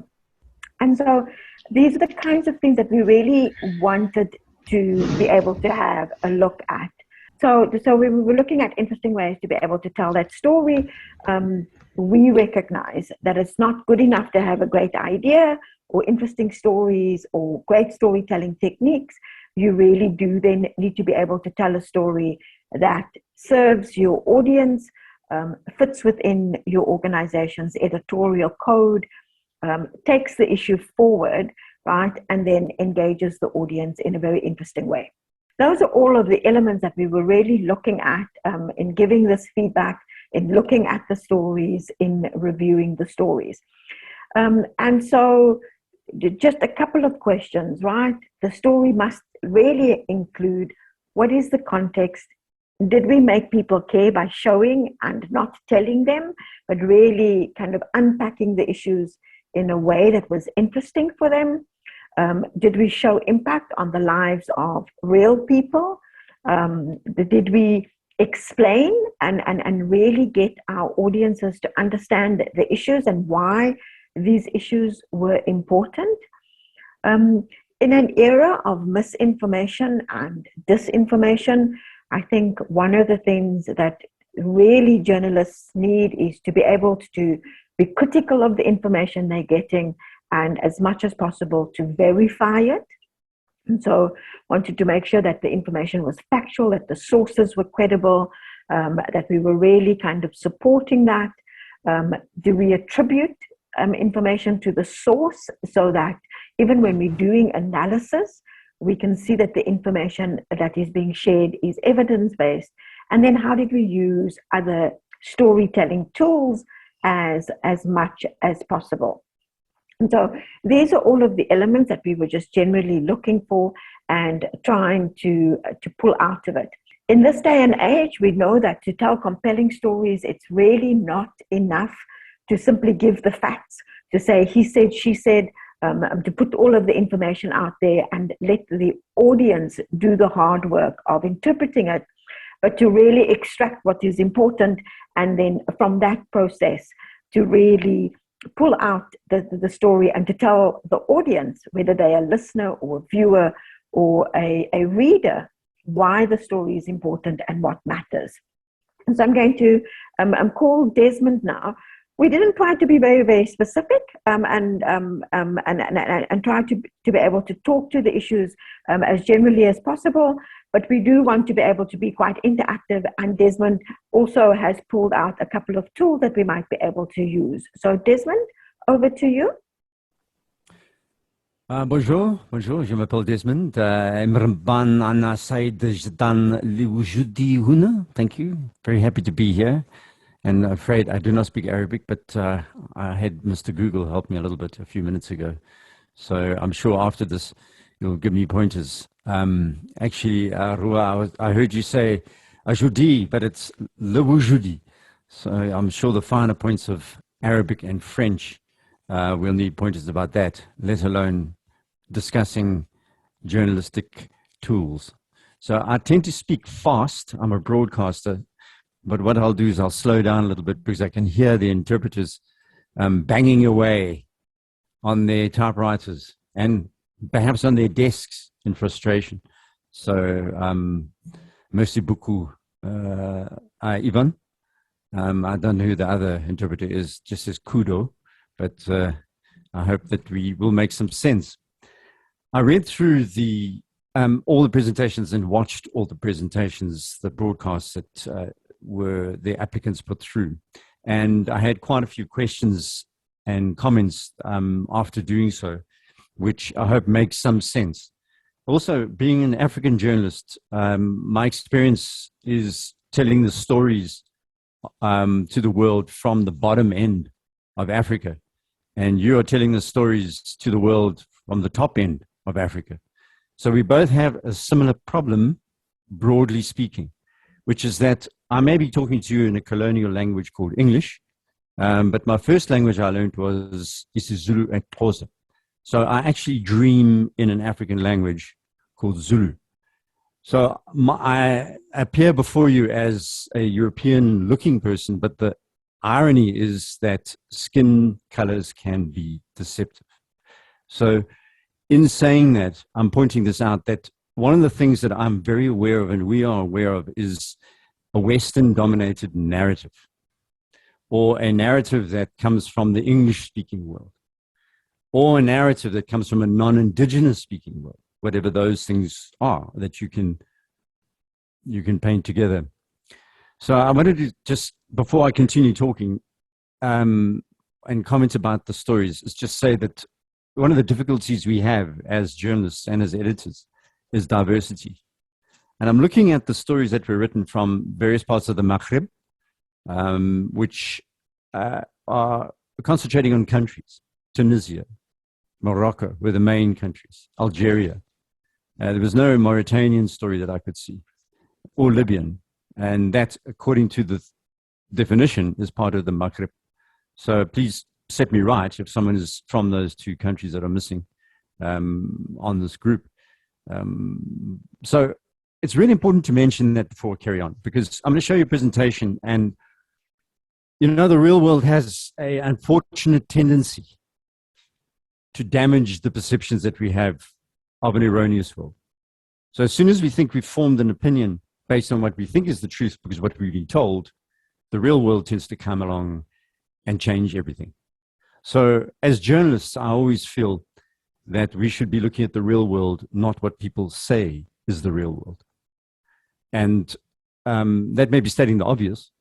And so these are the kinds of things that we really wanted to be able to have a look at. So we were looking at interesting ways to be able to tell that story. We recognize that it's not good enough to have a great idea or interesting stories or great storytelling techniques. You really do then need to be able to tell a story that serves your audience, fits within your organization's editorial code, takes the issue forward, right, and then engages the audience in a very interesting way. Those are all of the elements that we were really looking at in giving this feedback, in looking at the stories, in reviewing the stories. And so just a couple of questions, right? The story must really include what is the context. Did we make people care by showing and not telling them, but really kind of unpacking the issues in a way that was interesting for them? Did we show impact on the lives of real people? Did we explain and really get our audiences to understand the issues and why these issues were important? In an era of misinformation and disinformation, I think one of the things that really journalists need is to be able to be critical of the information they're getting and as much as possible to verify it. And so wanted to make sure that the information was factual, that the sources were credible, that we were really kind of supporting that. Do we attribute information to the source so that even when we're doing analysis, we can see that the information that is being shared is evidence-based? And then how did we use other storytelling tools as much as possible? And so these are all of the elements that we were just generally looking for and trying to pull out of it. In this day and age, we know that to tell compelling stories, it's really not enough to simply give the facts, to say he said, she said, to put all of the information out there and let the audience do the hard work of interpreting it, but to really extract what is important and then from that process to really pull out the story and to tell the audience, whether they are a listener or a viewer or a reader, why the story is important and what matters. And so I'm going to call Desmond now. We didn't try to be very, very specific and try to be able to talk to the issues as generally as possible, but we do want to be able to be quite interactive, and Desmond also has pulled out a couple of tools that we might be able to use. So Desmond, over to you. Bonjour, je m'appelle Desmond. Thank you. Very happy to be here. And afraid I do not speak Arabic, but I had Mr. Google help me a little bit a few minutes ago. So I'm sure after this, you'll give me pointers. Actually, Rua, I heard you say ajudi, but it's le wujudi. So I'm sure the finer points of Arabic and French, we'll need pointers about that, let alone discussing journalistic tools. So I tend to speak fast. I'm a broadcaster. But what I'll do is I'll slow down a little bit because I can hear the interpreters banging away on their typewriters and perhaps on their desks in frustration. So, merci beaucoup, Ivan. I don't know who the other interpreter is, just says kudo, but I hope that we will make some sense. I read through all the presentations and watched all the presentations, the broadcasts that were the applicants put through. And I had quite a few questions and comments after doing so, which I hope makes some sense. Also, being an African journalist, my experience is telling the stories to the world from the bottom end of Africa. And you are telling the stories to the world from the top end of Africa. So we both have a similar problem, broadly speaking, which is that I may be talking to you in a colonial language called English, but my first language I learned was isiZulu and Xhosa. So I actually dream in an African language called Zulu. So I appear before you as a European-looking person, but the irony is that skin colors can be deceptive. So in saying that, I'm pointing this out, that one of the things that I'm very aware of and we are aware of is a Western-dominated narrative, or a narrative that comes from the English-speaking world, or a narrative that comes from a non-Indigenous speaking world, whatever those things are that you can paint together. So I wanted to just, before I continue talking and comment about the stories, is just say that one of the difficulties we have as journalists and as editors is diversity. And I'm looking at the stories that were written from various parts of the Maghreb, which are concentrating on countries. Tunisia, Morocco were the main countries, Algeria. There was no Mauritanian story that I could see, or Libyan. And that, according to the definition, is part of the Maghreb. So please set me right if someone is from those two countries that are missing on this group. So it's really important to mention that before I carry on, because I'm going to show you a presentation, and you know, the real world has an unfortunate tendency to damage the perceptions that we have of an erroneous world. So as soon as we think we've formed an opinion based on what we think is the truth, because what we've been told, the real world tends to come along and change everything. So as journalists, I always feel that we should be looking at the real world, not what people say is the real world. And that may be stating the obvious.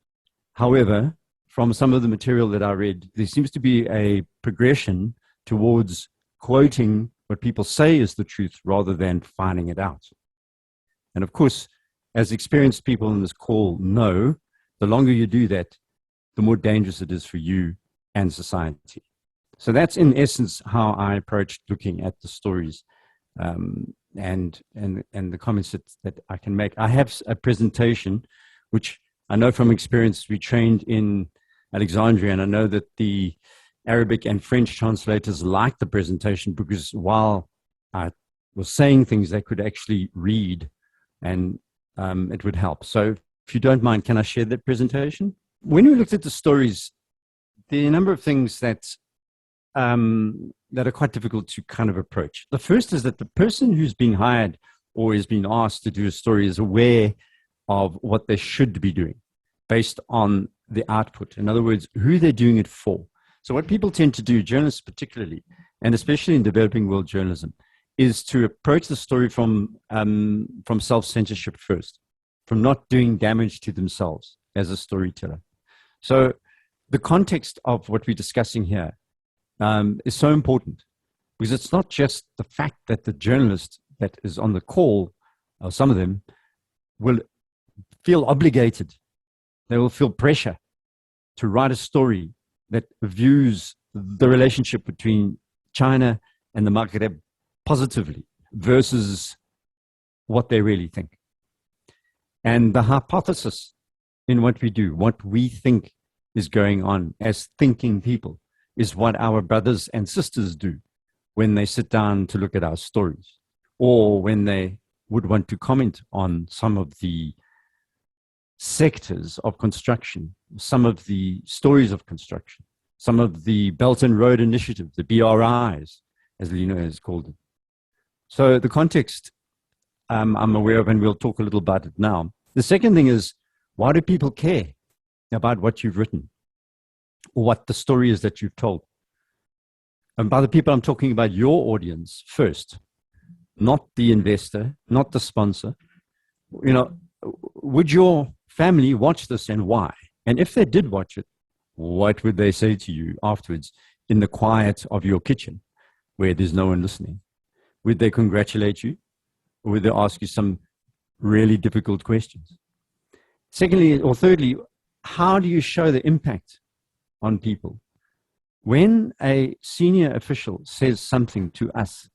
However, from some of the material that I read, there seems to be a progression towards quoting what people say is the truth rather than finding it out. And of course, as experienced people in this call know, the longer you do that, the more dangerous it is for you and society. So that's in essence how I approached looking at the stories and the comments that I can make. I have a presentation, which I know from experience, we trained in Alexandria, and I know that the Arabic and French translators liked the presentation because while I was saying things, they could actually read, and it would help. So if you don't mind, can I share that presentation? When we looked at the stories, there are a number of things that are quite difficult to kind of approach. The first is that the person who's being hired or is being asked to do a story is aware of what they should be doing based on the output. In other words, who they're doing it for. So what people tend to do, journalists particularly, and especially in developing world journalism, is to approach the story from self-censorship first, from not doing damage to themselves as a storyteller. So the context of what we're discussing here is so important, because it's not just the fact that the journalist that is on the call, or some of them, will feel obligated. They will feel pressure to write a story that views the relationship between China and the Maghreb positively versus what they really think. And the hypothesis in what we do, what we think is going on as thinking people, is what our brothers and sisters do when they sit down to look at our stories, or when they would want to comment on some of the sectors of construction, some of the stories of construction, some of the Belt and Road Initiative, the BRIs, as Lina has called it. So the context I'm aware of, and we'll talk a little about it now. The second thing is, why do people care about what you've written or what the story is that you've told? And by the people, I'm talking about your audience first, not the investor, not the sponsor. You know, would your family watch this, and why? And if they did watch it, what would they say to you afterwards in the quiet of your kitchen where there's no one listening? Would they congratulate you, or would they ask you some really difficult questions? Secondly, or thirdly, how do you show the impact on people? When a senior official says something to us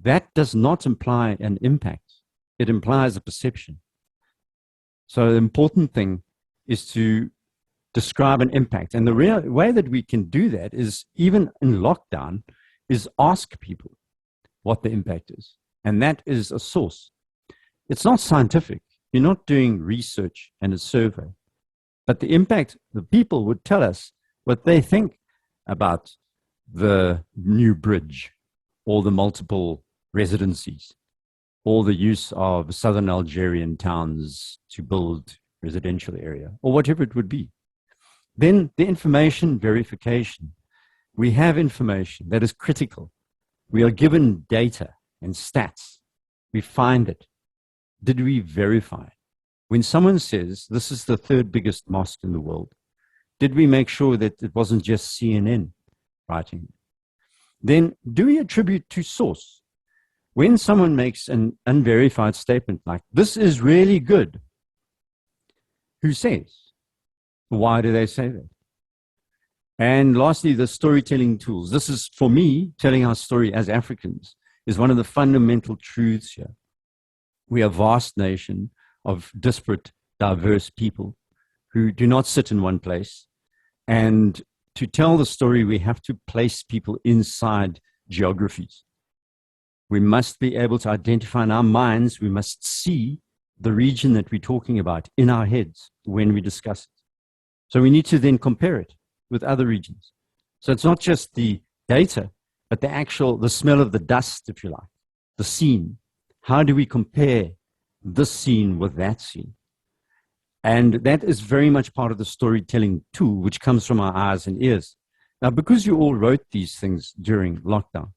that does not imply an impact. It implies a perception. So the important thing is to describe an impact. And the real way that we can do that is, even in lockdown, is ask people what the impact is. And that is a source. It's not scientific. You're not doing research and a survey. But the impact, the people would tell us what they think about the new bridge, or the multiple residencies, or the use of southern Algerian towns to build residential area, or whatever it would be. Then the information verification. We have information that is critical. We are given data and stats. We find it. Did we verify? When someone says this is the third biggest mosque in the world, did we make sure that it wasn't just CNN writing? Then do we attribute to source? When someone makes an unverified statement like, this is really good, who says? Why do they say that? And lastly, the storytelling tools. This is, for me, telling our story as Africans is one of the fundamental truths here. We are a vast nation of disparate, diverse people who do not sit in one place. And to tell the story, we have to place people inside geographies. We must be able to identify in our minds, we must see the region that we're talking about in our heads when we discuss it. So we need to then compare it with other regions. So it's not just the data, but the smell of the dust, if you like, the scene. How do we compare this scene with that scene? And that is very much part of the storytelling tool, which comes from our eyes and ears. Now, because you all wrote these things during lockdown,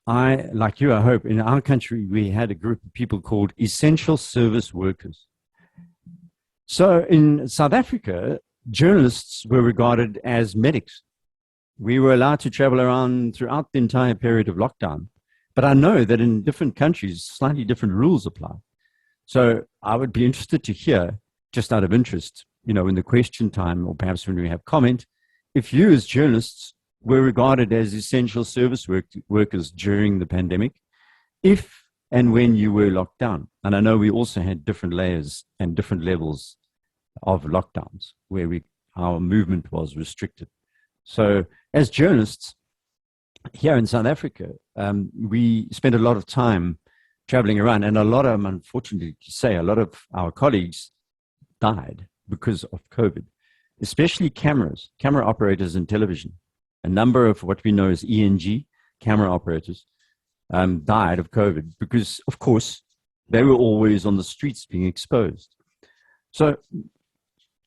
like you, I hope, in our country, we had a group of people called essential service workers. So in South Africa, journalists were regarded as medics. We were allowed to travel around throughout the entire period of lockdown. But I know that in different countries, slightly different rules apply. So I would be interested to hear, just out of interest, in the question time, or perhaps when we have comment, if you as journalists were regarded as essential service workers during the pandemic, if and when you were locked down. And I know we also had different layers and different levels of lockdowns where our movement was restricted. So as journalists here in South Africa, we spent a lot of time traveling around, and unfortunately to say, a lot of our colleagues died because of COVID, especially camera operators in television. A number of what we know as ENG, camera operators, died of COVID because, of course, they were always on the streets being exposed. So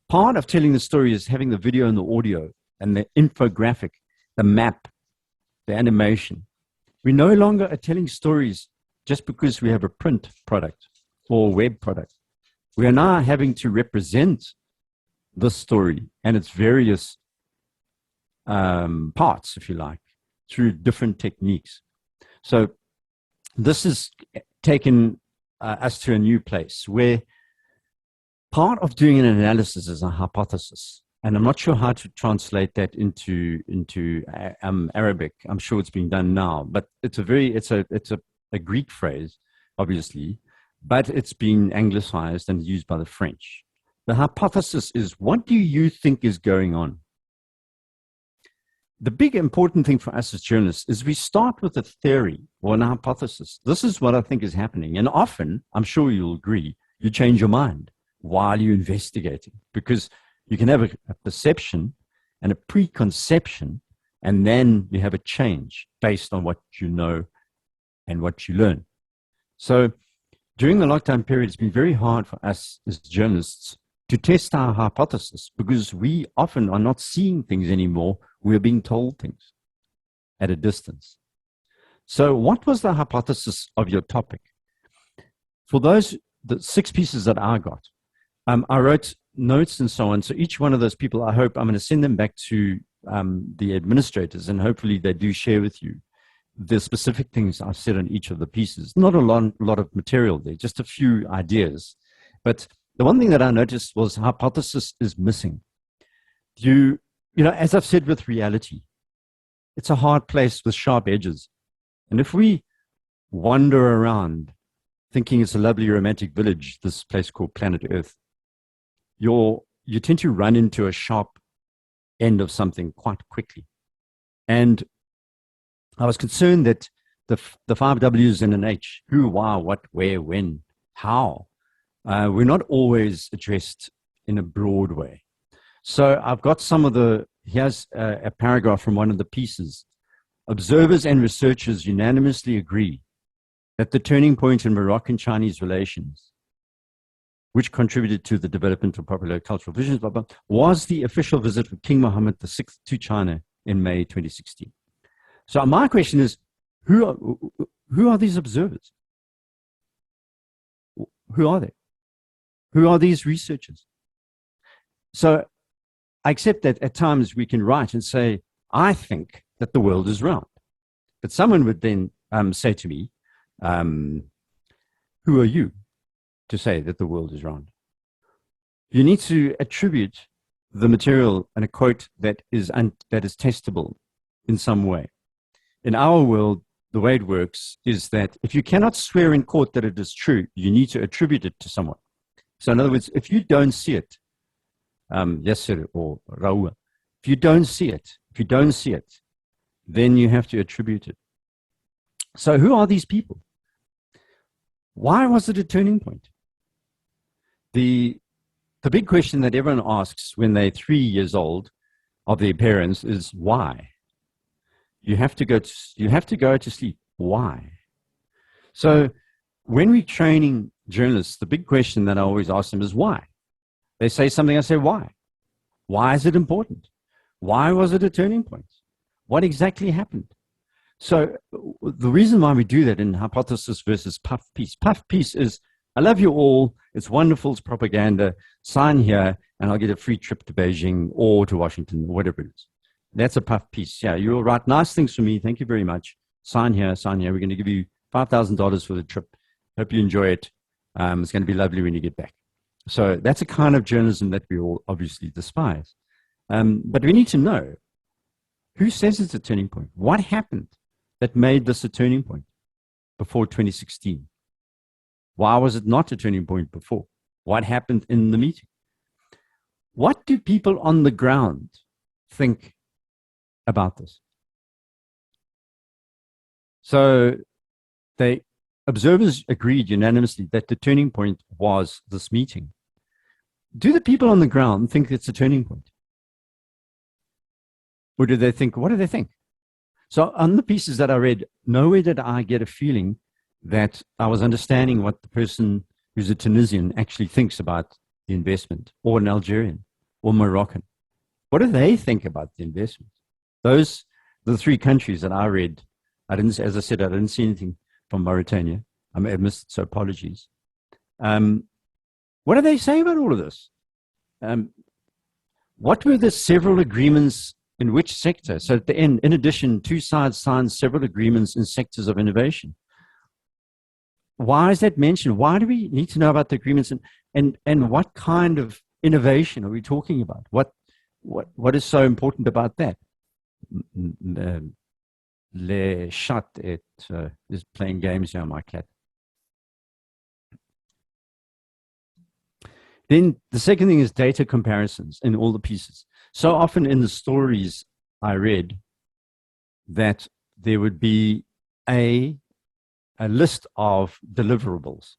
part of telling the story is having the video and the audio and the infographic, the map, the animation. We no longer are telling stories just because we have a print product or a web product. We are now having to represent the story and its various parts, if you like, through different techniques. So this has taken us to a new place where part of doing an analysis is a hypothesis. And I'm not sure how to translate that into Arabic. I'm sure it's being done now, but it's a Greek phrase, obviously, but it's been anglicized and used by the French. The hypothesis is, what do you think is going on? The big important thing for us as journalists is we start with a theory or an hypothesis. This is what I think is happening. And often, I'm sure you'll agree, you change your mind while you're investigating, because you can have a perception and a preconception, and then you have a change based on what you know and what you learn. So during the lockdown period, it's been very hard for us as journalists to test our hypothesis, because we often are not seeing things anymore. We're being told things at a distance. So what was the hypothesis of your topic? For the 6 pieces that I got, I wrote notes and so on. So each one of those people, I hope I'm going to send them back to the administrators, and hopefully they do share with you the specific things I've said on each of the pieces. Not a lot of material there, just a few ideas. But the one thing that I noticed was hypothesis is missing. As I've said with reality, it's a hard place with sharp edges. And if we wander around thinking it's a lovely romantic village, this place called planet Earth, you tend to run into a sharp end of something quite quickly. And I was concerned that the 5 W's and an H, who, why, what, where, when, how, were not always addressed in a broad way. So I've got here's a paragraph from one of the pieces. Observers and researchers unanimously agree that the turning point in Moroccan-Chinese relations, which contributed to the development of popular cultural visions, blah, blah, was the official visit of King Mohammed VI to China in May 2016. So my question is, who are these observers? Who are they? Who are these researchers? So I accept that at times we can write and say, I think that the world is round. But someone would then say to me, who are you to say that the world is round? You need to attribute the material and a quote that is testable in some way. In our world, the way it works is that if you cannot swear in court that it is true, you need to attribute it to someone. So in other words, if you don't see it, Yasser or Raoua, if you don't see it, then you have to attribute it. So who are these people? Why was it a turning point? The big question that everyone asks when they're 3 years old of their parents is why? You have to go to sleep. Why? So when we're training journalists, the big question that I always ask them is why? They say something, I say why? Why is it important? Why was it a turning point? What exactly happened? So the reason why we do that in hypothesis versus puff piece. Puff piece is, I love you all, it's wonderful, it's propaganda, sign here and I'll get a free trip to Beijing or to Washington, or whatever it is. That's a puff piece. Yeah, you'll write nice things for me. Thank you very much. Sign here, sign here. We're going to give you $5,000 for the trip. Hope you enjoy it. It's going to be lovely when you get back. So that's a kind of journalism that we all obviously despise. But we need to know, who says it's a turning point? What happened that made this a turning point before 2016? Why was it not a turning point before? What happened in the meeting? What do people on the ground think about this? So observers agreed unanimously that the turning point was this meeting. Do the people on the ground think it's a turning point? Or do they think, what do they think? So on the pieces that I read, nowhere did I get a feeling that I was understanding what the person who's a Tunisian actually thinks about the investment, or an Algerian or Moroccan. What do they think about the investment? Those, the 3 countries that I read, as I said, I didn't see anything from Mauritania. I may have missed it, so apologies. What do they say about all of this? What were the several agreements in which sector? So at the end, in addition, 2 sides signed several agreements in sectors of innovation. Why is that mentioned? Why do we need to know about the agreements, and what kind of innovation are we talking about? What is so important about that? Le chat is playing games here, my cat. Then the second thing is data comparisons in all the pieces. So often in the stories I read that there would be a list of deliverables,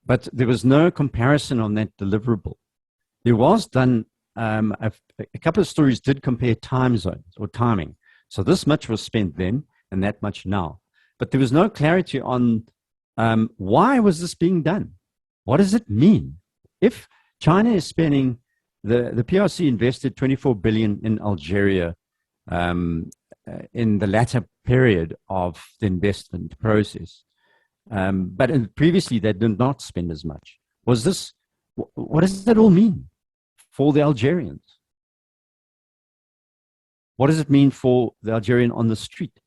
but there was no comparison on that deliverable. There was done, a couple of stories did compare time zones or timing. So this much was spent then and that much now. But there was no clarity on why was this being done? What does it mean? If China is spending, the PRC invested 24 billion in Algeria in the latter period of the investment process. But previously they did not spend as much. What does that all mean for the Algerians? What does it mean for the Algerian on the street?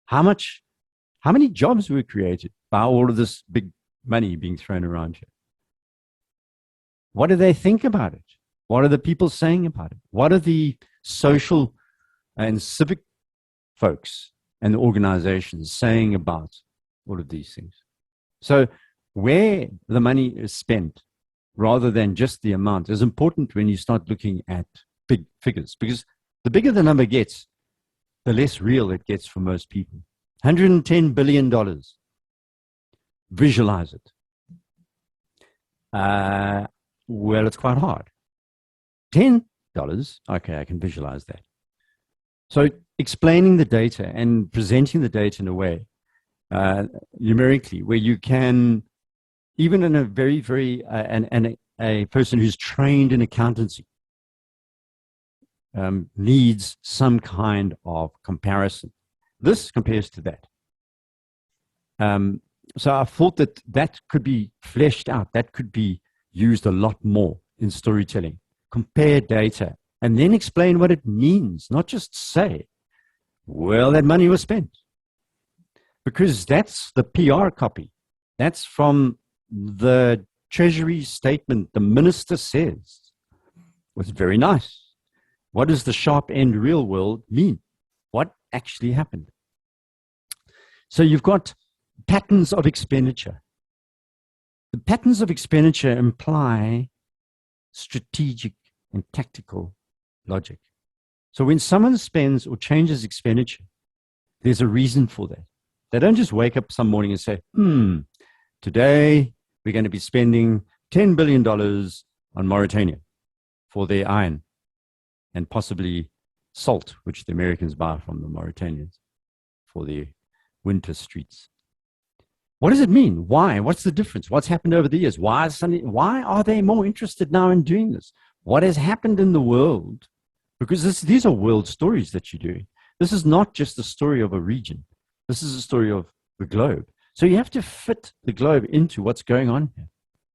How many jobs were created by all of this big money being thrown around here? What do they think about it? What are the people saying about it? What are the social and civic folks and the organizations saying about all of these things. So where the money is spent rather than just the amount is important when you start looking at big figures, because the bigger the number gets, the less real it gets for most people. $110 billion. Visualize it. Well, it's quite hard. $10, okay, I can visualize that. So explaining the data and presenting the data in a way, numerically, where you can, even in a very, a person who's trained in accountancy, needs some kind of comparison. This compares to that. So I thought that that could be fleshed out. That could be used a lot more in storytelling. Compare data and then explain what it means, not just say, well, that money was spent. Because that's the PR copy. That's from the Treasury statement. The minister says, well, it's very nice. What does the sharp end real world mean? What actually happened? So you've got patterns of expenditure. The patterns of expenditure imply strategic and tactical logic. So when someone spends or changes expenditure, there's a reason for that. They don't just wake up some morning and say, today we're going to be spending $10 billion on Mauritania for their iron and possibly salt, which the Americans buy from the Mauritanians for their winter streets. What does it mean? Why? What's the difference? What's happened over the years? Why are they more interested now in doing this? What has happened in the world? Because these are world stories that you're doing. This is not just the story of a region. This is a story of the globe. So you have to fit the globe into what's going on here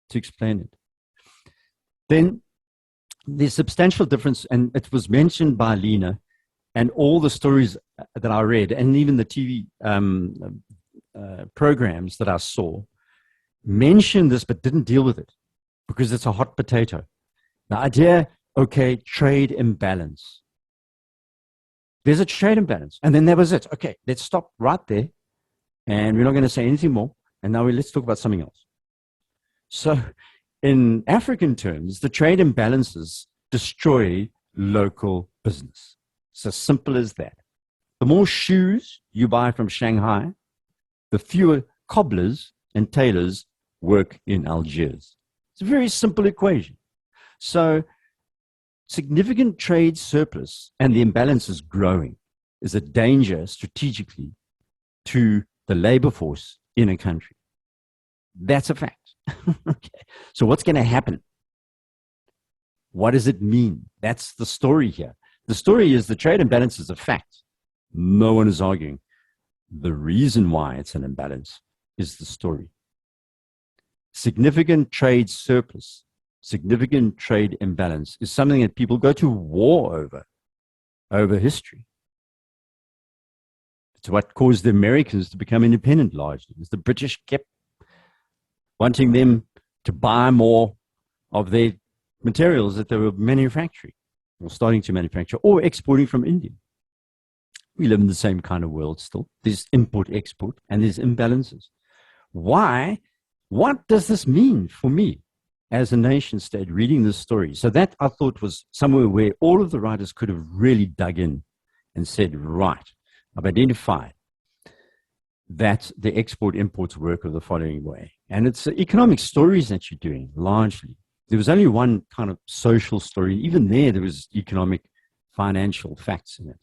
to explain it. Then there's substantial difference, and it was mentioned by Lina, and all the stories that I read, and even the TV programs that I saw, mentioned this but didn't deal with it because it's a hot potato. The idea, okay, trade imbalance. There's a trade imbalance. And then that was it. Okay, let's stop right there. And we're not going to say anything more. And now let's talk about something else. So in African terms, the trade imbalances destroy local business. It's as simple as that. The more shoes you buy from Shanghai, the fewer cobblers and tailors work in Algiers. It's a very simple equation. So significant trade surplus and the imbalance is growing is a danger strategically to the labor force in a country. That's a fact. Okay. So what's going to happen? What does it mean? That's the story here. The story is the trade imbalance is a fact. No one is arguing. The reason why it's an imbalance is the story. Significant trade surplus, significant trade imbalance is something that people go to war over history. It's what caused the Americans to become independent largely. The British kept wanting them to buy more of their materials that they were manufacturing or starting to manufacture or exporting from India. We live in the same kind of world still. There's import-export and there's imbalances. Why? What does this mean for me as a nation state reading this story? So that I thought was somewhere where all of the writers could have really dug in and said, right, I've identified that the export-imports work of the following way. And it's economic stories that you're doing, largely. There was only one kind of social story. Even there was economic, financial facts in it.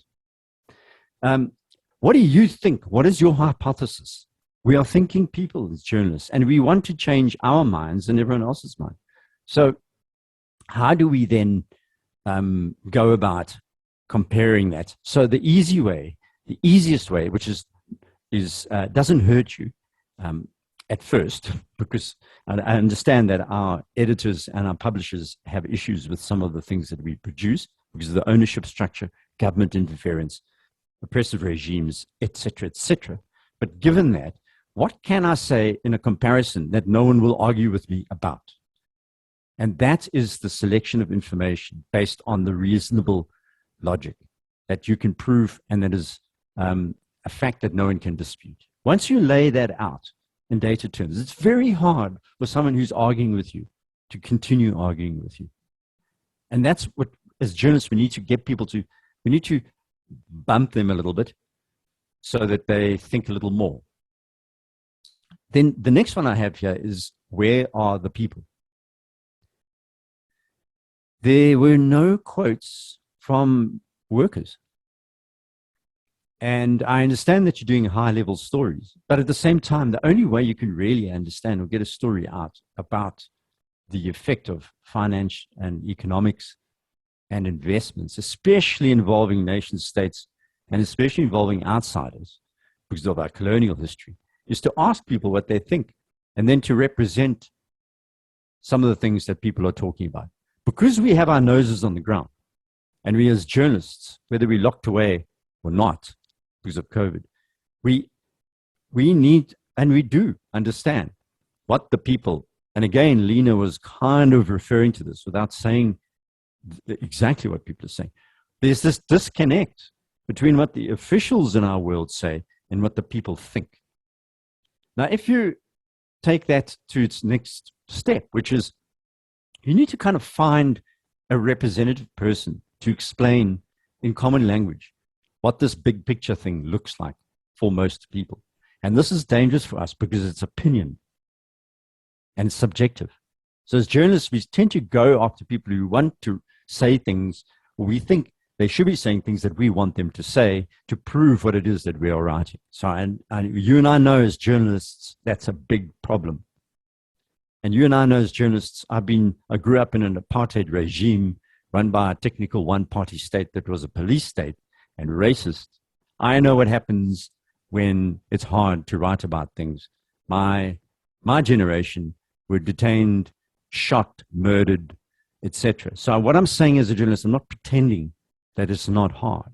What do you think? What is your hypothesis? We are thinking people as journalists, and we want to change our minds and everyone else's mind. So how do we then go about comparing that? So the easy way, the easiest way, which is doesn't hurt you at first, because I understand that our editors and our publishers have issues with some of the things that we produce because of the ownership structure, government interference, oppressive regimes, etc., etc. But given that, what can I say in a comparison that no one will argue with me about? And that is the selection of information based on the reasonable logic that you can prove and that is a fact that no one can dispute. Once you lay that out in data terms, it's very hard for someone who's arguing with you to continue arguing with you. And that's what, as journalists, we need to get people to, we need to bump them a little bit so that they think a little more. Then the next one I have here is, where are the people? There were no quotes from workers. And I understand that you're doing high-level stories, but at the same time, the only way you can really understand or get a story out about the effect of finance and economics and investments, especially involving nation states and especially involving outsiders because of our colonial history, is to ask people what they think and then to represent some of the things that people are talking about. Because we have our noses on the ground, and we as journalists, whether we're locked away or not, because of COVID, we need, and we do understand what the people, and again, Lina was kind of referring to this without saying exactly what people are saying. There's this disconnect between what the officials in our world say and what the people think. Now, if you take that to its next step, which is you need to kind of find a representative person to explain in common language what this big picture thing looks like for most people. And this is dangerous for us because it's opinion and subjective. So as journalists, we tend to go after people who want to say things, or we think they should be saying things that we want them to say to prove what it is that we are writing. So and you and I know as journalists, that's a big problem. And you and I know as journalists, I grew up in an apartheid regime run by a technical one-party state that was a police state and racist. I know what happens when it's hard to write about things. My generation were detained, shot, murdered, etc. So what I'm saying as a journalist, I'm not pretending that it's not hard.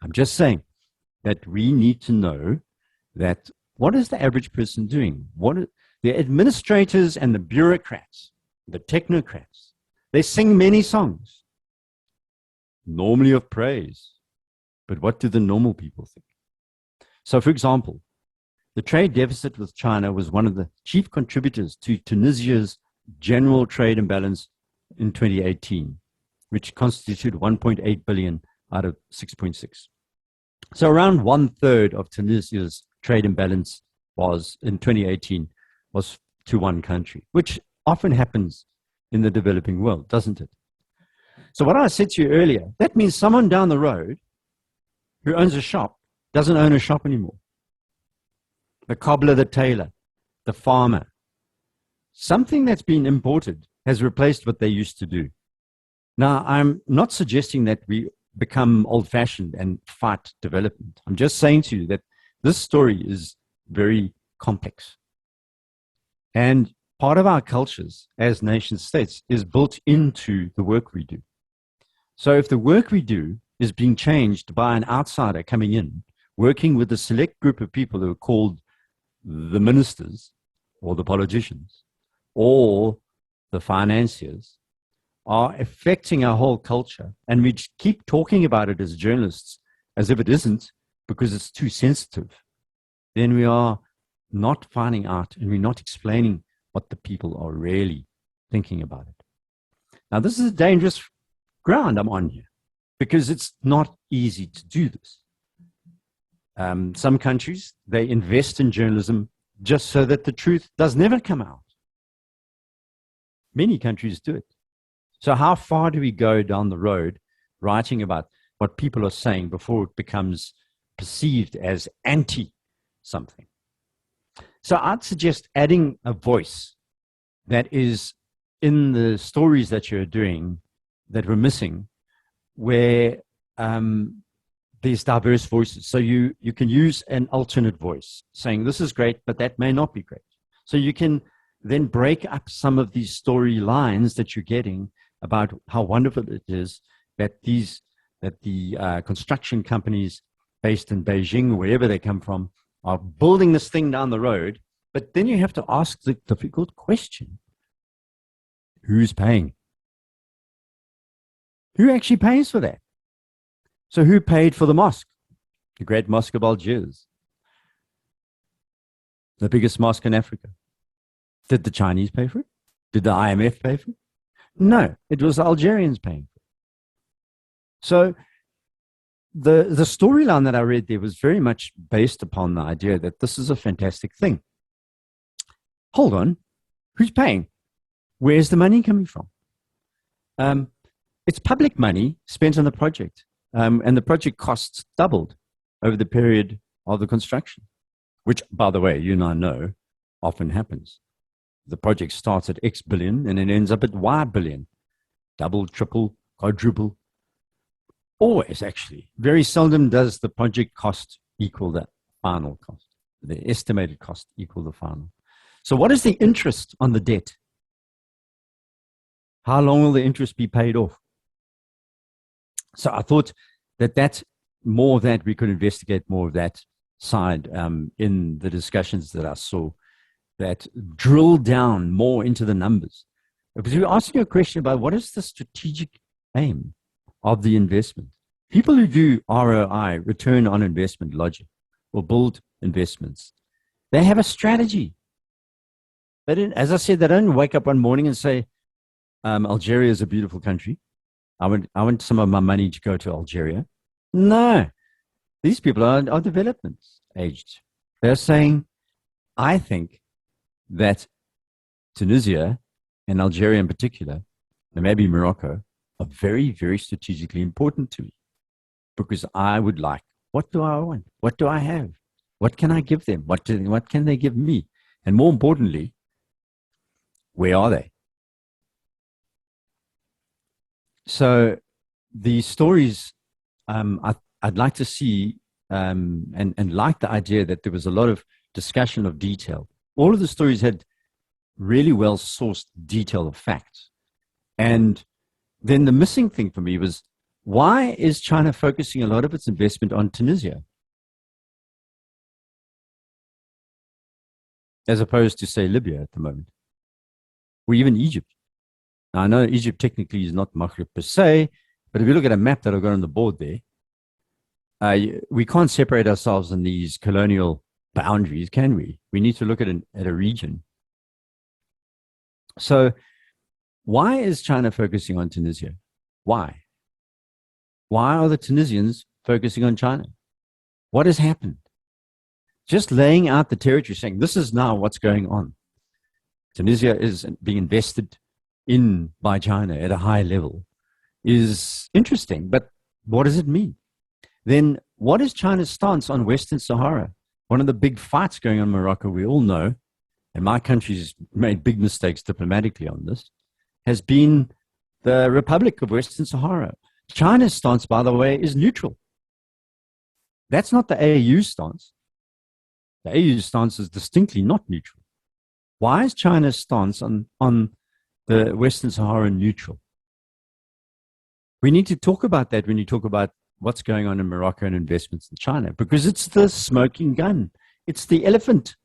I'm just saying that we need to know that what is the average person doing? What are the administrators and the bureaucrats, the technocrats? They sing many songs, normally of praise. But what do the normal people think? So, for example, the trade deficit with China was one of the chief contributors to Tunisia's general trade imbalance in 2018, which constituted 1.8 billion out of 6.6. So around 1/3 of Tunisia's trade imbalance was, in 2018, was to one country, which often happens in the developing world, doesn't it? So what I said to you earlier, that means someone down the road who owns a shop doesn't own a shop anymore. The cobbler, the tailor, the farmer, something that's been imported has replaced what they used to do. Now, I'm not suggesting that we become old-fashioned and fight development. I'm just saying to you that this story is very complex. And part of our cultures as nation states is built into the work we do. So if the work we do is being changed by an outsider coming in, working with a select group of people who are called the ministers or the politicians or the financiers, are affecting our whole culture, and we keep talking about it as journalists as if it isn't because it's too sensitive, then we are not finding out and we're not explaining what the people are really thinking about it. Now, this is a dangerous ground I'm on here because it's not easy to do this. Some countries, they invest in journalism just so that the truth does never come out. Many countries do it. So how far do we go down the road writing about what people are saying before it becomes perceived as anti-something? So I'd suggest adding a voice that is in the stories that you're doing that we're missing, where there's diverse voices. So you can use an alternate voice saying, this is great, but that may not be great. So you can then break up some of these storylines that you're getting about how wonderful it is that the construction companies based in Beijing, wherever they come from, are building this thing down the road. But then you have to ask the difficult question: who's paying? Who actually pays for that? So who paid for the mosque? the Great Mosque of Algiers, the biggest mosque in Africa. Did the Chinese pay for it? Did the IMF pay for it? No, it was the Algerians paying for it. So the storyline that I read there was very much based upon the idea that this is a fantastic thing. Hold on, who's paying? Where's the money coming from? It's public money spent on the project, and the project costs doubled over the period of the construction, which, by the way, you and I know often happens. The project starts at X billion and it ends up at Y billion. Double, triple, quadruple. Always, actually. Very seldom does the project cost equal the final cost. The estimated cost equal the final. So what is the interest on the debt? How long will the interest be paid off? So I thought that that's more that we could investigate more of that side in the discussions that I saw, that drill down more into the numbers. Because we were asking a question about what is the strategic aim of the investment. People who do ROI, return on investment logic, or build investments, they have a strategy. They didn't, as I said, they don't wake up one morning and say, Algeria is a beautiful country. I want some of my money to go to Algeria. No, these people are development aged. They're saying, I think that Tunisia and Algeria in particular, and maybe Morocco, are very, very strategically important to me, because I would like, what do I want? What do I have? What can I give them? What can they give me? And more importantly, where are they? So the stories, I'd like to see and like the idea that there was a lot of discussion of detail. All of the stories had really well sourced detail of facts. And then the missing thing for me was, why is China focusing a lot of its investment on Tunisia, as opposed to, say, Libya at the moment, or even Egypt? Now, I know Egypt technically is not Maghreb per se, but if you look at a map that I've got on the board there, we can't separate ourselves in these colonial boundaries, can we? We need to look at a region. So why is China focusing on Tunisia? Why? Why are the Tunisians focusing on China? What has happened? Just laying out the territory, saying this is now what's going on. Tunisia is being invested in by China at a high level is interesting, but what does it mean? Then what is China's stance on Western Sahara? One of the big fights going on in Morocco, we all know, and my country's made big mistakes diplomatically on this, has been the Republic of Western Sahara. China's stance, by the way, is neutral. That's not the AU stance. The AU stance is distinctly not neutral. Why is China's stance on the Western Sahara neutral? We need to talk about that when you talk about what's going on in Morocco and investments in China, because it's the smoking gun. It's the elephant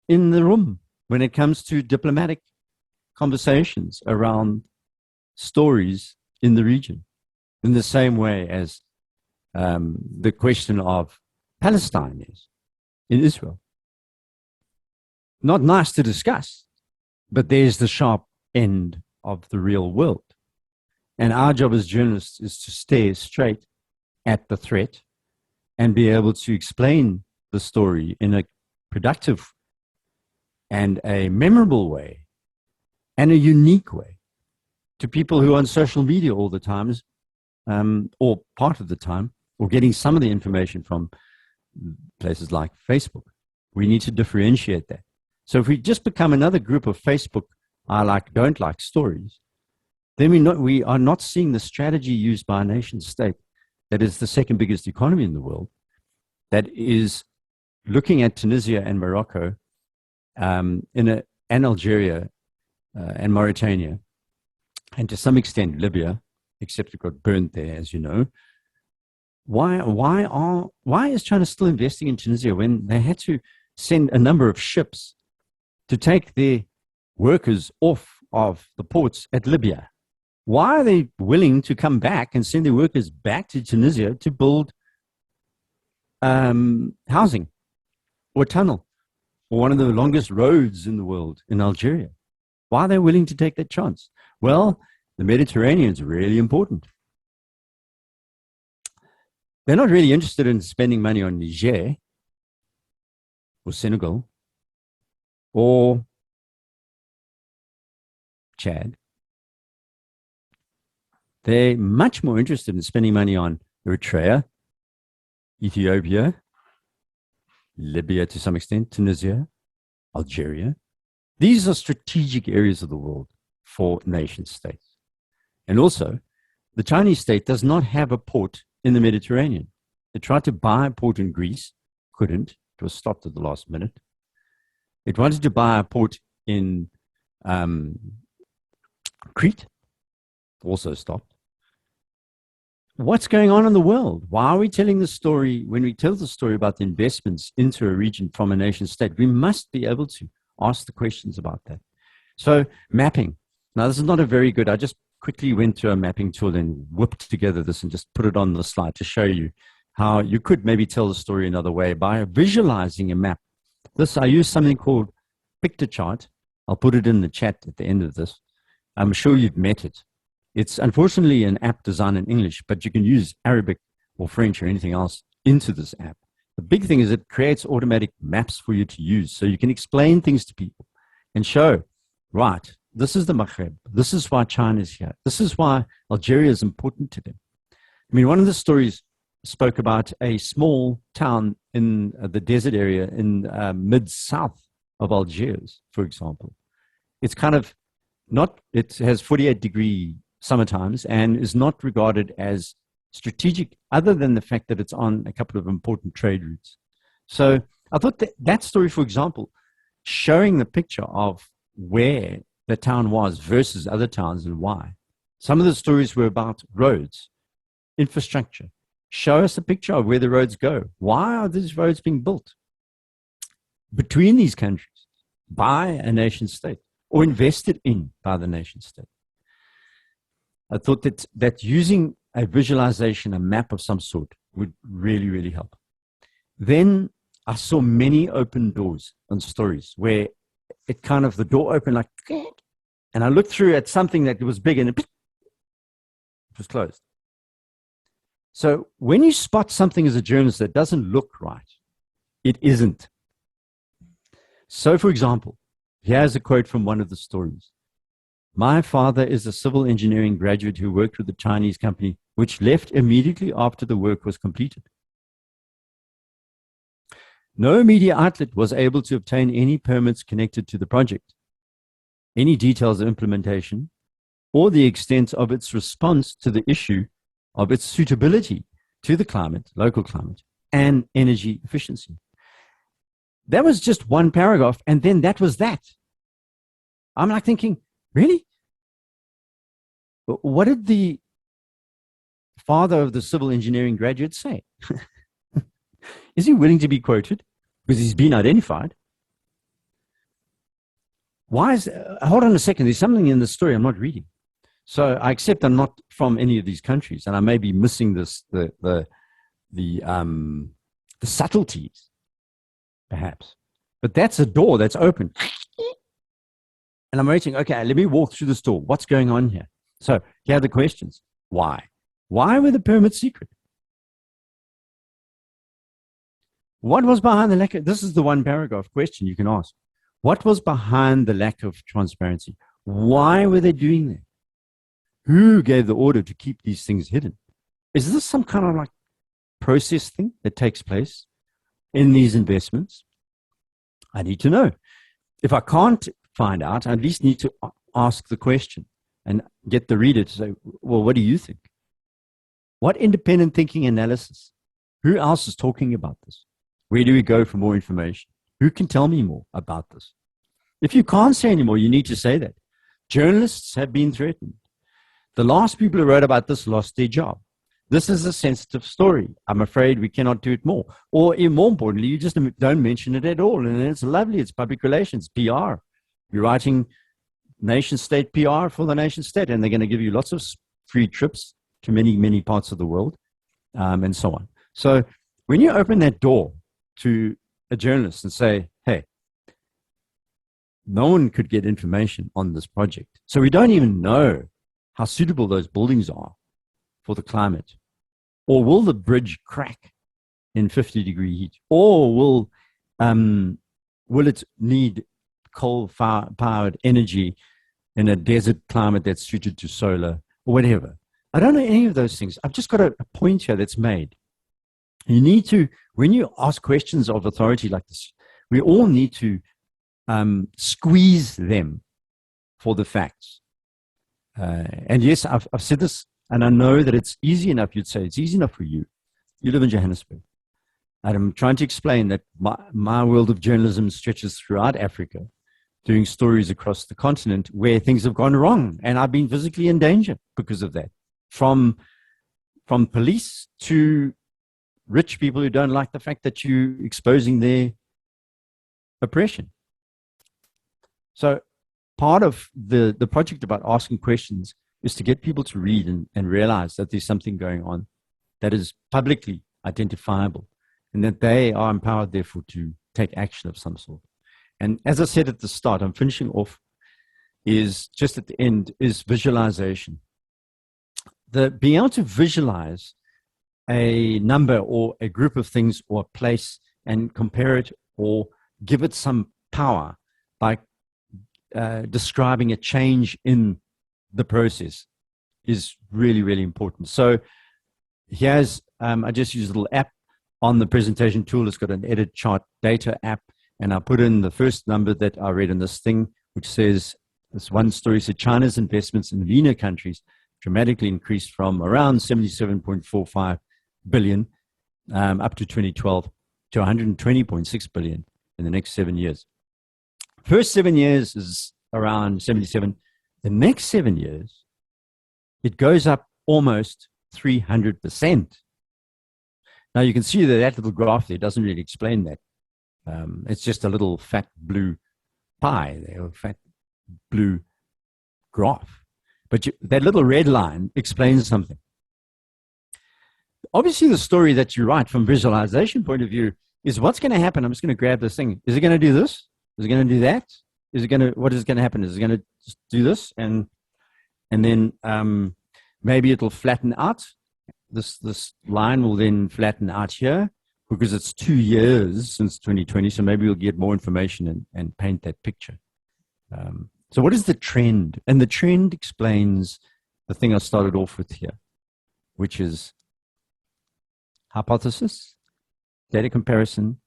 in the room when it comes to diplomatic conversations around stories in the region, in the same way as the question of Palestine is in Israel. Not nice to discuss, but there's the sharp end of the real world. And our job as journalists is to stare straight at the threat and be able to explain the story in a productive and a memorable way and a unique way to people who are on social media all the time, or part of the time, or getting some of the information from places like Facebook. We need to differentiate that. So if we just become another group of Facebook don't like stories, then we are not seeing the strategy used by a nation state that is the second biggest economy in the world, that is looking at Tunisia and Morocco and Algeria and Mauritania, and to some extent Libya, except it got burnt there, as you know. Why is China still investing in Tunisia when they had to send a number of ships to take their workers off of the ports at Libya? Why are they willing to come back and send their workers back to Tunisia to build housing or a tunnel or one of the longest roads in the world in Algeria. Why are they willing to take that chance? Well, the Mediterranean is really important. They're not really interested in spending money on Niger or Senegal or Chad. They're much more interested in spending money on Eritrea, Ethiopia, Libya to some extent, Tunisia, Algeria. These are strategic areas of the world for nation states. And also, the Chinese state does not have a port in the Mediterranean. They tried to buy a port in Greece, couldn't. It was stopped at the last minute. It wanted to buy a port in Crete, also stopped. What's going on in the world? Why are we telling the story? When we tell the story about the investments into a region from a nation state, we must be able to ask the questions about that. So mapping. Now, this is not a very good, I just quickly went to a mapping tool and whipped together this and just put it on the slide to show you how you could maybe tell the story another way by visualizing a map. This, I use something called Picture Chart. I'll put it in the chat at the end of this. I'm sure you've met it. It's unfortunately an app designed in English, but you can use Arabic or French or anything else into this app. The big thing is it creates automatic maps for you to use so you can explain things to people and show, right, this is the Maghreb. This is why China is here. This is why Algeria is important to them. I mean, one of the stories spoke about a small town in the desert area in mid-south of Algiers, for example. It's kind of not, it has 48-degree summer times and is not regarded as strategic other than the fact that it's on a couple of important trade routes. So I thought that story, for example, showing the picture of where the town was versus other towns and why. Some of the stories were about roads, infrastructure. Show us a picture of where the roads go. Why are these roads being built between these countries by a nation state or invested in by the nation state? I thought that using a visualization, a map of some sort would really, really help. Then I saw many open doors on stories where it kind of, the door opened like, and I looked through at something that was big and it was closed. So when you spot something as a journalist that doesn't look right, it isn't. So for example, here's a quote from one of the stories. My father is a civil engineering graduate who worked with a Chinese company which left immediately after the work was completed. No media outlet was able to obtain any permits connected to the project, any details of implementation, or the extent of its response to the issue of its suitability to the climate, local climate, and energy efficiency. That was just one paragraph, and then that was that. I'm like thinking, really? What did the father of the civil engineering graduate say? Is he willing to be quoted? Because he's been identified. Why is, hold on a second, there's something in the story I'm not reading. So I accept I'm not from any of these countries, and I may be missing this, the subtleties, perhaps. But that's a door that's open. And I'm waiting, okay, let me walk through this door. What's going on here? So here are the questions. Why? Why were the permits secret? What was behind the lack of, this is the one paragraph question you can ask. What was behind the lack of transparency? Why were they doing that? Who gave the order to keep these things hidden? Is this some kind of like process thing that takes place in these investments? I need to know. If I can't find out, I at least need to ask the question and get the reader to say, well, what do you think? What independent thinking analysis? Who else is talking about this? Where do we go for more information? Who can tell me more about this? If you can't say anymore, you need to say that. Journalists have been threatened. The last people who wrote about this lost their job. This is a sensitive story. I'm afraid we cannot do it more. Or more importantly, you just don't mention it at all. And it's lovely. It's public relations, PR. You're writing nation state PR for the nation state, and they're going to give you lots of free trips to many, many parts of the world, and so on. So when you open that door to a journalist and say, hey, no one could get information on this project. So we don't even know how suitable those buildings are for the climate. Or will the bridge crack in 50-degree heat? Or will it need coal-powered energy in a desert climate that's suited to solar or whatever? I don't know any of those things. I've just got a point here that's made. You need to, when you ask questions of authority like this, we all need to squeeze them for the facts. And yes, I've said this, and I know that it's easy enough. You'd say it's easy enough for you. You live in Johannesburg. And I'm trying to explain that my world of journalism stretches throughout Africa, doing stories across the continent where things have gone wrong. And I've been physically in danger because of that. From police to rich people who don't like the fact that you're exposing their oppression. So part of the project about asking questions is to get people to read and realize that there's something going on that is publicly identifiable and that they are empowered, therefore, to take action of some sort. And as I said at the start, I'm finishing off, is just at the end, is visualization. Being able to visualize a number or a group of things or a place and compare it or give it some power by describing a change in the process is really, really important. So here's, I just use a little app on the presentation tool. It's got an edit chart data app, and I put in the first number that I read in this thing, which says, this one story said China's investments in MENA countries dramatically increased from around 77.45 billion up to 2012 to 120.6 billion in the next 7 years. First 7 years is around 77. The next 7 years, it goes up almost 300%. Now you can see that that little graph there doesn't really explain that. It's just a little fat blue pie there, a fat blue graph. But that little red line explains something. Obviously, the story that you write from visualization point of view is what's going to happen. I'm just going to grab this thing. Is it going to do this? Is it going to do that? Is it going to, what is going to happen? Is it going to just do this? And then maybe it'll flatten out. This line will then flatten out here because it's 2 years since 2020. So maybe we'll get more information and paint that picture. So what is the trend? And the trend explains the thing I started off with here, which is hypothesis, data comparison,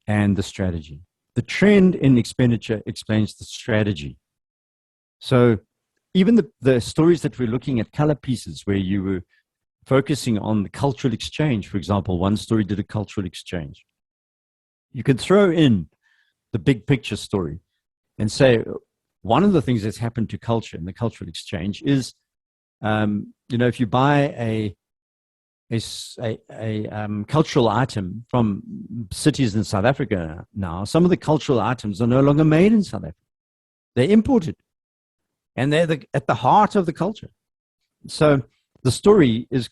and the strategy. The trend in expenditure explains the strategy. So even the stories that we're looking at, color pieces, where you were focusing on the cultural exchange, for example, one story did a cultural exchange. You could throw in the big picture story and say, one of the things that's happened to culture in the cultural exchange is, if you buy a cultural item from cities in South Africa now, some of the cultural items are no longer made in South Africa. They're imported. And they're at the heart of the culture. So the story is,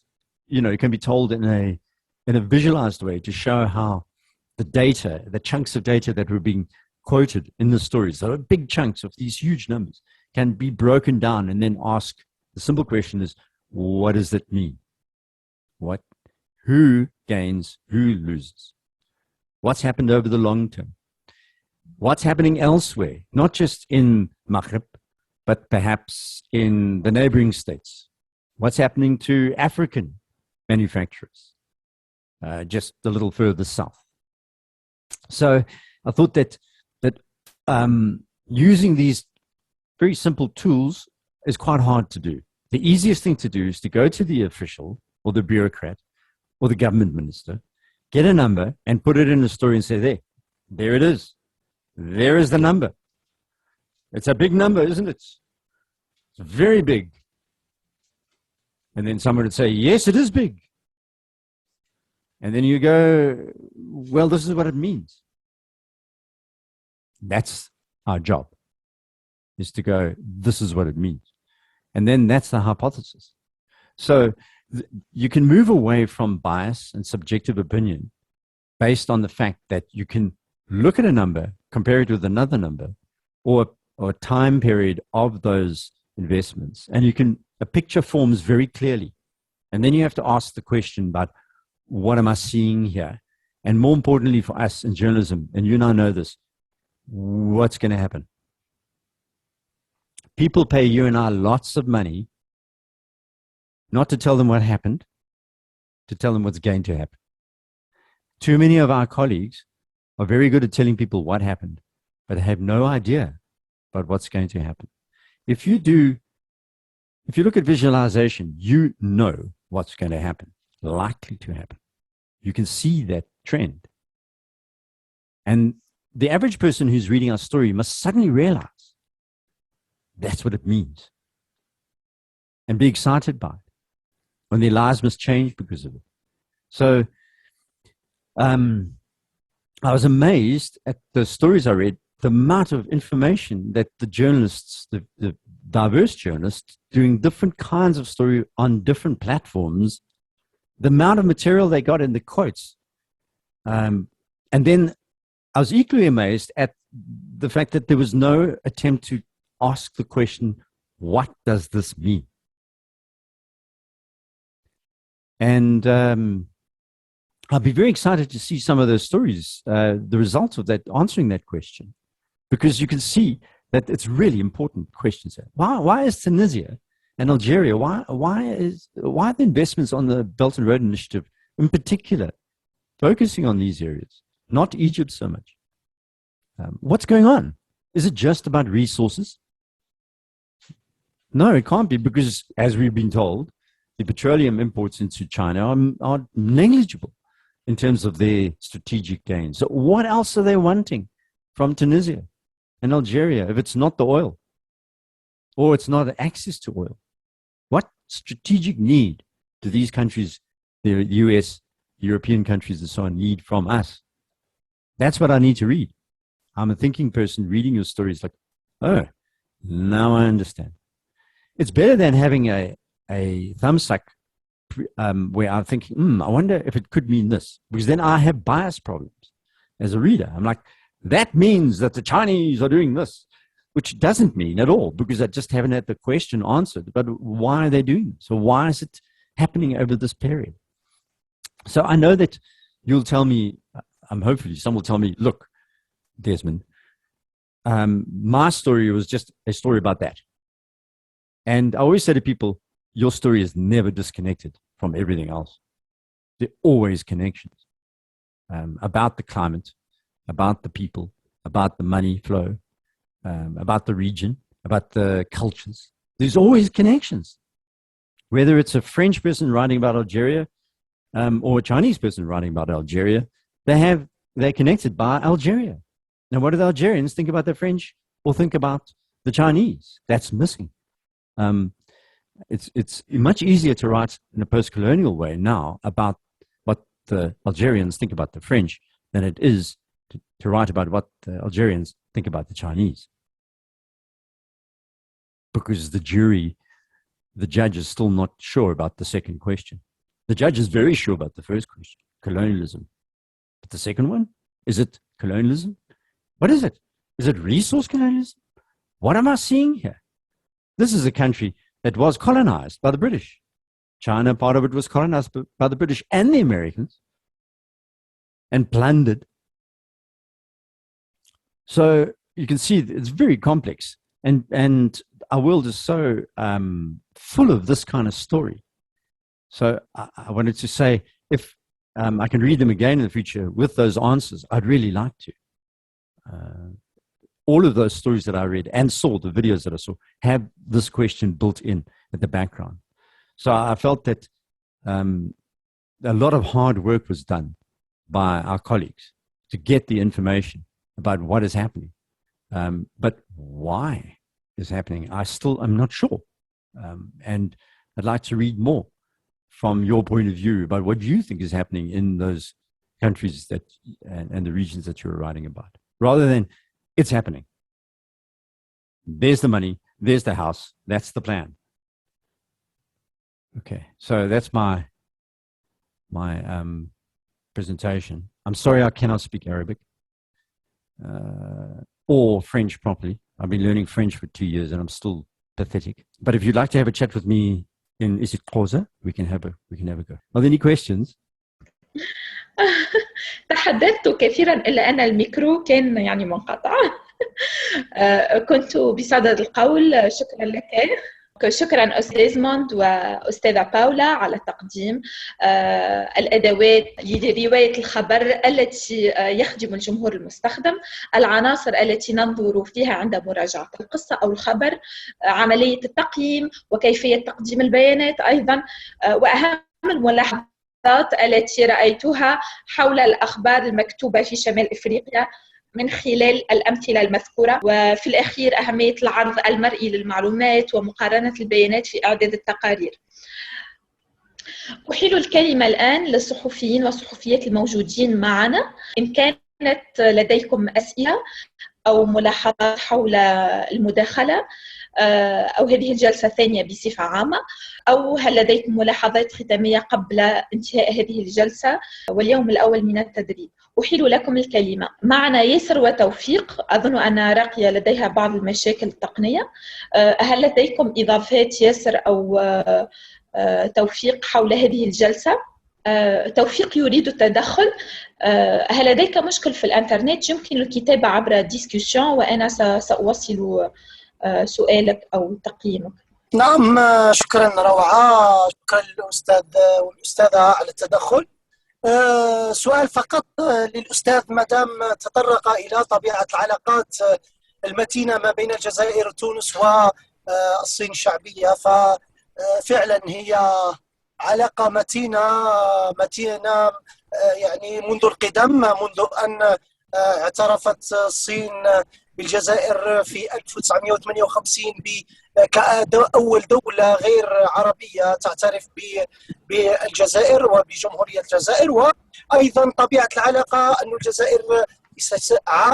it can be told in a visualized way to show how the data, the chunks of data that were being quoted in the stories, so big chunks of these huge numbers, can be broken down and then ask, the simple question is, what does that mean? Who gains, who loses? What's happened over the long term? What's happening elsewhere, not just in Maghreb, but perhaps in the neighboring states? What's happening to African manufacturers, just a little further south? So I thought that using these very simple tools is quite hard to do. The easiest thing to do is to go to the official or the bureaucrat or the government minister, get a number and put it in a story and say, there it is. There is the number. It's a big number, isn't it? It's very big. And then someone would say, yes, it is big. And then you go, well, this is what it means. That's our job, is to go, this is what it means. And then that's the hypothesis. So you can move away from bias and subjective opinion based on the fact that you can look at a number, compare it with another number, or a time period of those investments, and a picture forms very clearly. And then you have to ask the question about, what am I seeing here? And more importantly for us in journalism, and you and I know this, what's going to happen? People pay you and I lots of money not to tell them what happened, to tell them what's going to happen. Too many of our colleagues are very good at telling people what happened, but they have no idea about what's going to happen. If you look at visualization, you know what's going to happen, likely to happen. You can see that trend. And the average person who's reading our story must suddenly realize that's what it means and be excited by it, when their lives must change because of it. So I was amazed at the stories I read, the amount of information that the journalists, the diverse journalists doing different kinds of story on different platforms, the amount of material they got in the quotes. And then I was equally amazed at the fact that there was no attempt to ask the question, what does this mean? And I'll be very excited to see some of those stories, the results of that, answering that question, because you can see that it's really important questions. Why is Tunisia and Algeria, why are the investments on the Belt and Road Initiative in particular focusing on these areas, not Egypt so much? What's going on? Is it just about resources? No, it can't be, because as we've been told, the petroleum imports into China are negligible in terms of their strategic gains. So what else are they wanting from Tunisia and Algeria if it's not the oil, or it's not access to oil? What strategic need do these countries, the US, European countries and so on, need from us? That's what I need to read. I'm a thinking person reading your stories like, oh, now I understand. It's better than having a thumbsuck where I'm thinking, I wonder if it could mean this, because then I have bias problems as a reader. I'm like, that means that the Chinese are doing this, which doesn't mean at all, because I just haven't had the question answered. But why are they doing this? So why is it happening over this period? So I know that you'll tell me, hopefully some will tell me, look, Desmond, my story was just a story about that. And I always say to people, your story is never disconnected from everything else. There are always connections about the climate, about the people, about the money flow, about the region, about the cultures. There's always connections. Whether it's a French person writing about Algeria or a Chinese person writing about Algeria, they're connected by Algeria. Now, what do the Algerians think about the French or think about the Chinese? That's missing. It's much easier to write in a post-colonial way now about what the Algerians think about the French than it is to write about what the Algerians think about the Chinese. Because the judge is still not sure about the second question. The judge is very sure about the first question, colonialism. But the second one, is it colonialism? What is it? Is it resource colonialism? What am I seeing here? This is a country that was colonized by the British. China, part of it was colonized by the British and the Americans and plundered. So you can see it's very complex. And our world is so full of this kind of story. So I wanted to say, if I can read them again in the future with those answers, I'd really like to. All of those stories that I read and saw, the videos that I saw, have this question built in at the background. So I felt that a lot of hard work was done by our colleagues to get the information about what is happening. But why is happening, I'm not sure. And I'd like to read more from your point of view about what you think is happening in those countries that and the regions that you're writing about, rather than it's happening. There's the money, there's the house, that's the plan. Okay, so that's my presentation. I'm sorry I cannot speak Arabic or French properly. I've been learning French for 2 years and I'm still pathetic. But if you'd like to have a chat with me in Xhosa, we can have a go. Are there any questions? تحدثت كثيرا إلا أن الميكرو كان يعني منقطع. كنت بصدد القول. شكرا لك. شكرا أستاذ ديزموند وأستاذة باولا على تقديم الأدوات لرواية الخبر التي يخدم الجمهور المستخدم، العناصر التي ننظر فيها عند مراجعة القصة أو الخبر، عملية التقييم وكيفية تقديم البيانات أيضا، وأهم الملاحظات التي رأيتها حول الأخبار المكتوبة في شمال إفريقيا من خلال الأمثلة المذكورة، وفي الأخير أهمية العرض المرئي للمعلومات ومقارنة البيانات في إعداد التقارير. أحيل الكلمة الآن للصحفيين والصحفيات الموجودين معنا. إن كانت لديكم أسئلة أو ملاحظات حول المداخلة أو هذه الجلسة الثانية بصفة عامة، أو هل لديكم ملاحظات ختامية قبل انتهاء هذه الجلسة واليوم الأول من التدريب؟ أحيل لكم الكلمة. معنا ياسر وتوفيق، أظن أن راقية لديها بعض المشاكل التقنية. هل لديكم إضافات ياسر أو توفيق حول هذه الجلسة؟ توفيق يريد التدخل. هل لديك مشكل في الإنترنت؟ يمكن الكتابة عبر ديسكوسيون وأنا سأوصل سؤالك أو تقييمك. نعم، شكرا روعة، شكرا للأستاذ والأستاذة على التدخل. سؤال فقط للأستاذ مدام تطرق إلى طبيعة العلاقات المتينة ما بين الجزائر وتونس والصين الشعبية، ففعلا هي علاقة متينة يعني منذ القدم، منذ أن اعترفت الصين بالجزائر في 1958 كأول دولة غير عربية تعترف بالجزائر وبجمهورية الجزائر. وأيضا طبيعة العلاقة أن الجزائر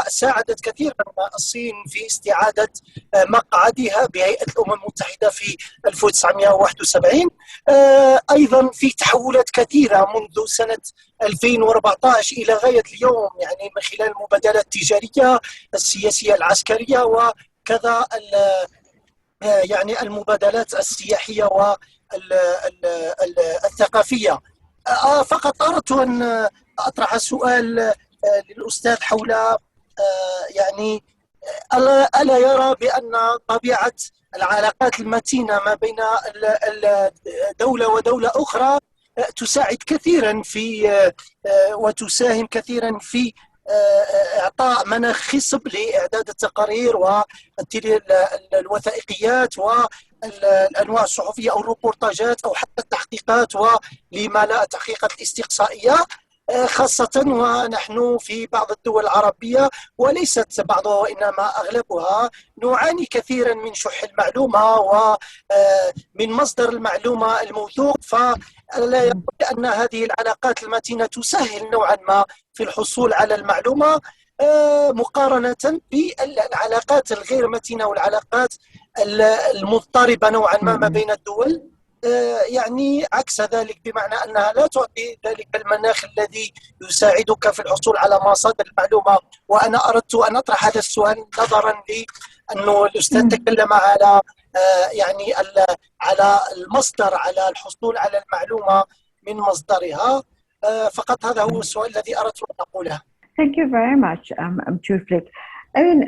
ساعدت كثيرا الصين في استعادة مقعدها بهيئة الأمم المتحدة في 1971. أيضا في تحولات كثيرة منذ سنة 2014 إلى غاية اليوم، يعني من خلال المبادلات التجارية السياسية العسكرية وكذا يعني المبادلات السياحية والثقافية. فقط أردت أن أطرح سؤال للأستاذ حول يعني ألا يرى بأن طبيعة العلاقات المتينة ما بين دولة ودولة أخرى تساعد كثيرا في وتساهم كثيرا في إعطاء مناخ خصب لإعداد التقارير والوثائقيات والأنواع الصحفية أو الروبورتاجات أو حتى التحقيقات ولما لا التحقيقات الاستقصائية، خاصة ونحن في بعض الدول العربية وليست بعضها وإنما أغلبها نعاني كثيرا من شح المعلومة ومن مصدر المعلومة الموثوق، فلا يقول أن هذه العلاقات المتينة تسهل نوعا ما في الحصول على المعلومة مقارنة بالعلاقات الغير متينة والعلاقات المضطربة نوعا ما بين الدول، يعني عكس ذلك، بمعنى أنها لا تعطي ذلك المناخ الذي يساعدك في الحصول على مصادر المعلومة. وأنا أردت أن أطرح هذا السؤال نظرا لأنه الأستاذ تكلم على يعني على المصدر، على الحصول على المعلومة من مصدرها. فقط هذا هو السؤال الذي أردت أن أقوله. Thank you very much, Chuflik. I mean,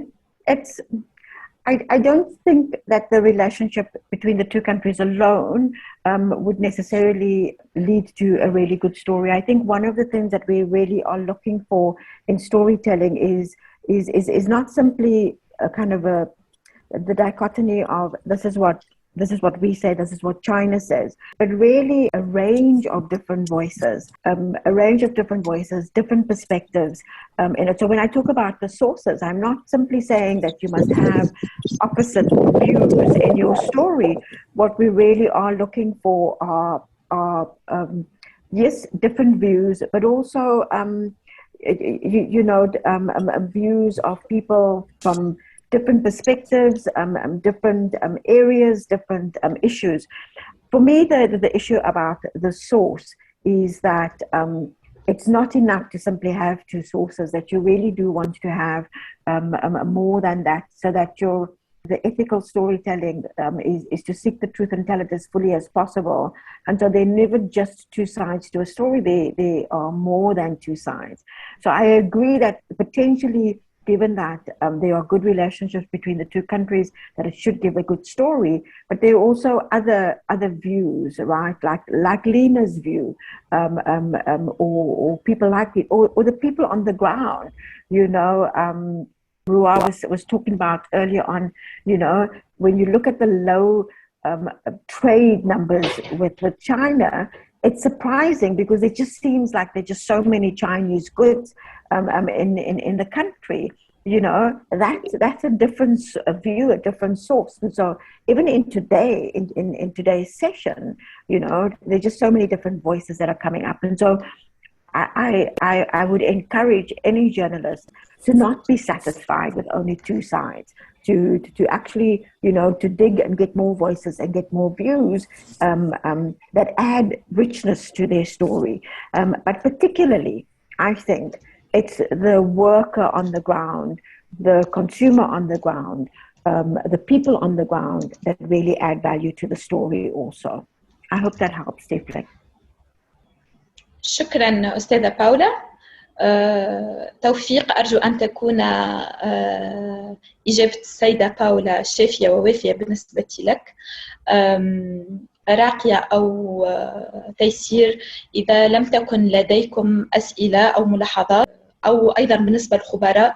I don't think that the relationship between the two countries alone would necessarily lead to a really good story. I think one of the things that we really are looking for in storytelling is not simply a kind of the dichotomy of this is what we say, this is what China says, but really a range of different voices, different perspectives in it. So when I talk about the sources, I'm not simply saying that you must have opposite views in your story. What we really are looking for are yes, different views, but also views of people from different perspectives, different areas, different issues. For me, the issue about the source is that it's not enough to simply have two sources, that you really do want to have more than that, so that the ethical storytelling is to seek the truth and tell it as fully as possible. And so they're never just two sides to a story, they are more than two sides. So I agree that potentially, given that there are good relationships between the two countries, that it should give a good story, but there are also other views, right? Like Lina's view, or people like it, or the people on the ground, you know. Rua was talking about earlier on, you know, when you look at the low trade numbers with China, it's surprising because it just seems like there's just so many Chinese goods in the country. You know, that's a different view, a different source. And so even in today's session, you know, there's just so many different voices that are coming up. And so I would encourage any journalist to not be satisfied with only two sides, to actually, you know, to dig and get more voices and get more views that add richness to their story. But particularly, I think it's the worker on the ground, the consumer on the ground, the people on the ground that really add value to the story also. I hope that helps, Stefan. شكرا أستاذة باولا. توفيق، أرجو أن تكون إجابة السيدة باولا شافية ووافية بالنسبة لك. راقية أو تيسير، إذا لم تكن لديكم أسئلة أو ملاحظات، أو أيضا بالنسبة للخبراء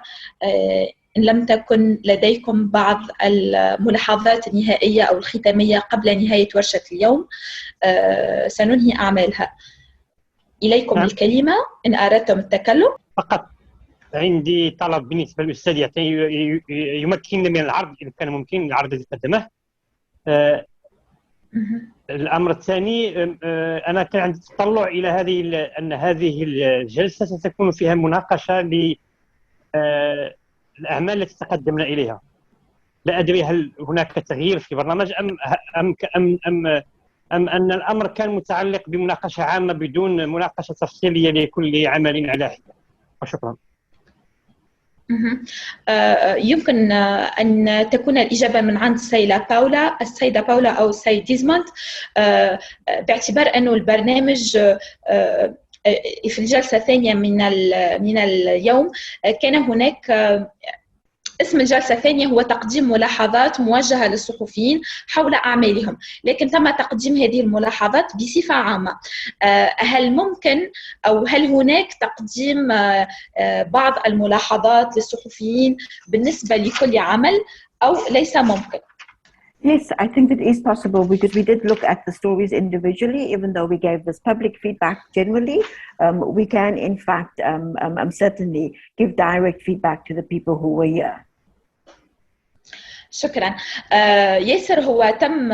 إن لم تكن لديكم بعض الملاحظات النهائية أو الختامية قبل نهاية ورشة اليوم، سننهي أعمالها. إليكم الكلمة إن أردتم التكلم. فقط عندي طلب بالنسبة للأستاذ يمكننا من العرض إذا كان ممكن العرض الذي قدمه. الأمر الثاني، أنا كان عندي تطلع إلى أن هذه الجلسة ستكون فيها مناقشة للأعمال التي تقدمنا إليها. لا أدري هل هناك تغيير في برنامج أم أن الأمر كان متعلق بمناقشة عامة بدون مناقشة تفصيلية لكل عمل على حدة. وشكرا. يمكن أن تكون الإجابة من عند السيدة باولا أو السيد ديزموند، باعتبار أن البرنامج في الجلسة الثانية من اليوم كان هناك اسم الجلسة الثانية هو تقديم ملاحظات موجهة للصحفيين حول أعمالهم، لكن تم تقديم هذه الملاحظات بصفة عامة. هل ممكن أو هل هناك تقديم بعض الملاحظات للصحفيين بالنسبة لكل عمل أو ليس ممكن؟ Yes, I think it is possible because we did look at the stories individually, even though we gave this public feedback generally. We can, in fact, certainly give direct feedback to the people who were here. شكرا. ياسر، هو تم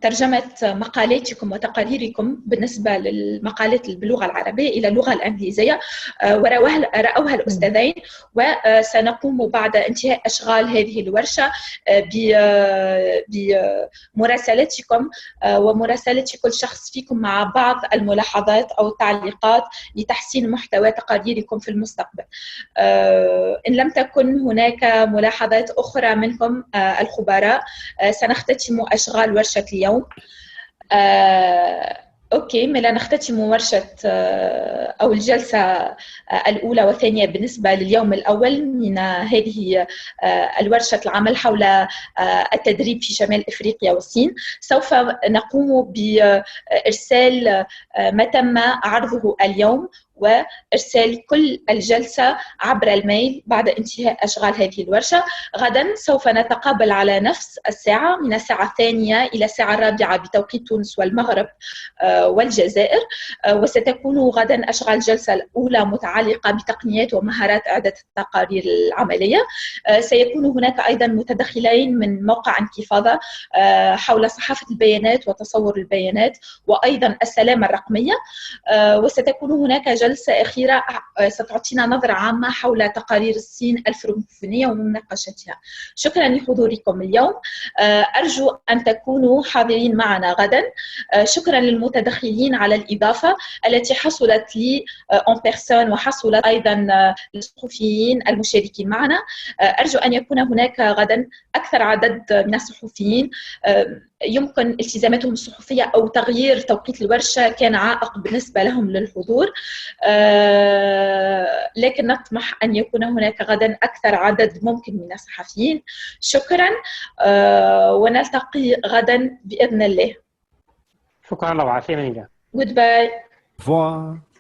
ترجمة مقالاتكم وتقاريركم بالنسبة للمقالات باللغة العربية إلى اللغة الإنجليزية ورأوها الأستاذين، وسنقوم بعد انتهاء أشغال هذه الورشة بمراسلتكم ومراسلة كل شخص فيكم مع بعض الملاحظات أو التعليقات لتحسين محتوى تقاريركم في المستقبل. إن لم تكن هناك ملاحظات أخرى منكم الخبراء سنختتم أشغال ورشة اليوم. أوكي، ملا نختتم ورشة أو الجلسة الأولى والثانية بالنسبة لليوم الأول من هذه الورشة العمل حول التدريب في شمال إفريقيا والصين. سوف نقوم بإرسال ما تم عرضه اليوم وإرسال كل الجلسة عبر الميل بعد انتهاء أشغال هذه الورشة. غدا سوف نتقابل على نفس الساعة من الساعة 2 إلى الساعة 4 بتوقيت تونس والمغرب والجزائر، وستكون غدا أشغال الجلسة الأولى متعلقة بتقنيات ومهارات إعداد التقارير العملية. سيكون هناك أيضا متدخلين من موقع انكفاضة حول صحافة البيانات وتصور البيانات وأيضا السلامة الرقمية، وستكون هناك جلسة أخيرة ستعطينا نظرة عامة حول تقارير الصين الفرنكوفونية ومناقشتها. شكرا لحضوركم اليوم، أرجو أن تكونوا حاضرين معنا غدا. شكرا للمتدخلين على الإضافة التي حصلت لي en personne وحصلت أيضا للصحفيين المشاركين معنا. أرجو أن يكون هناك غدا أكثر عدد من الصحفيين يمكن التزاماتهم الصحفية أو تغيير توقيت الورشة كان عائق بالنسبة لهم للحضور، لكن نطمح أن يكون هناك غدا أكثر عدد ممكن من الصحفيين. شكرا، ونلتقي غدا بإذن الله. شكرا، روعة، في أمان الله. Goodbye. Au revoir.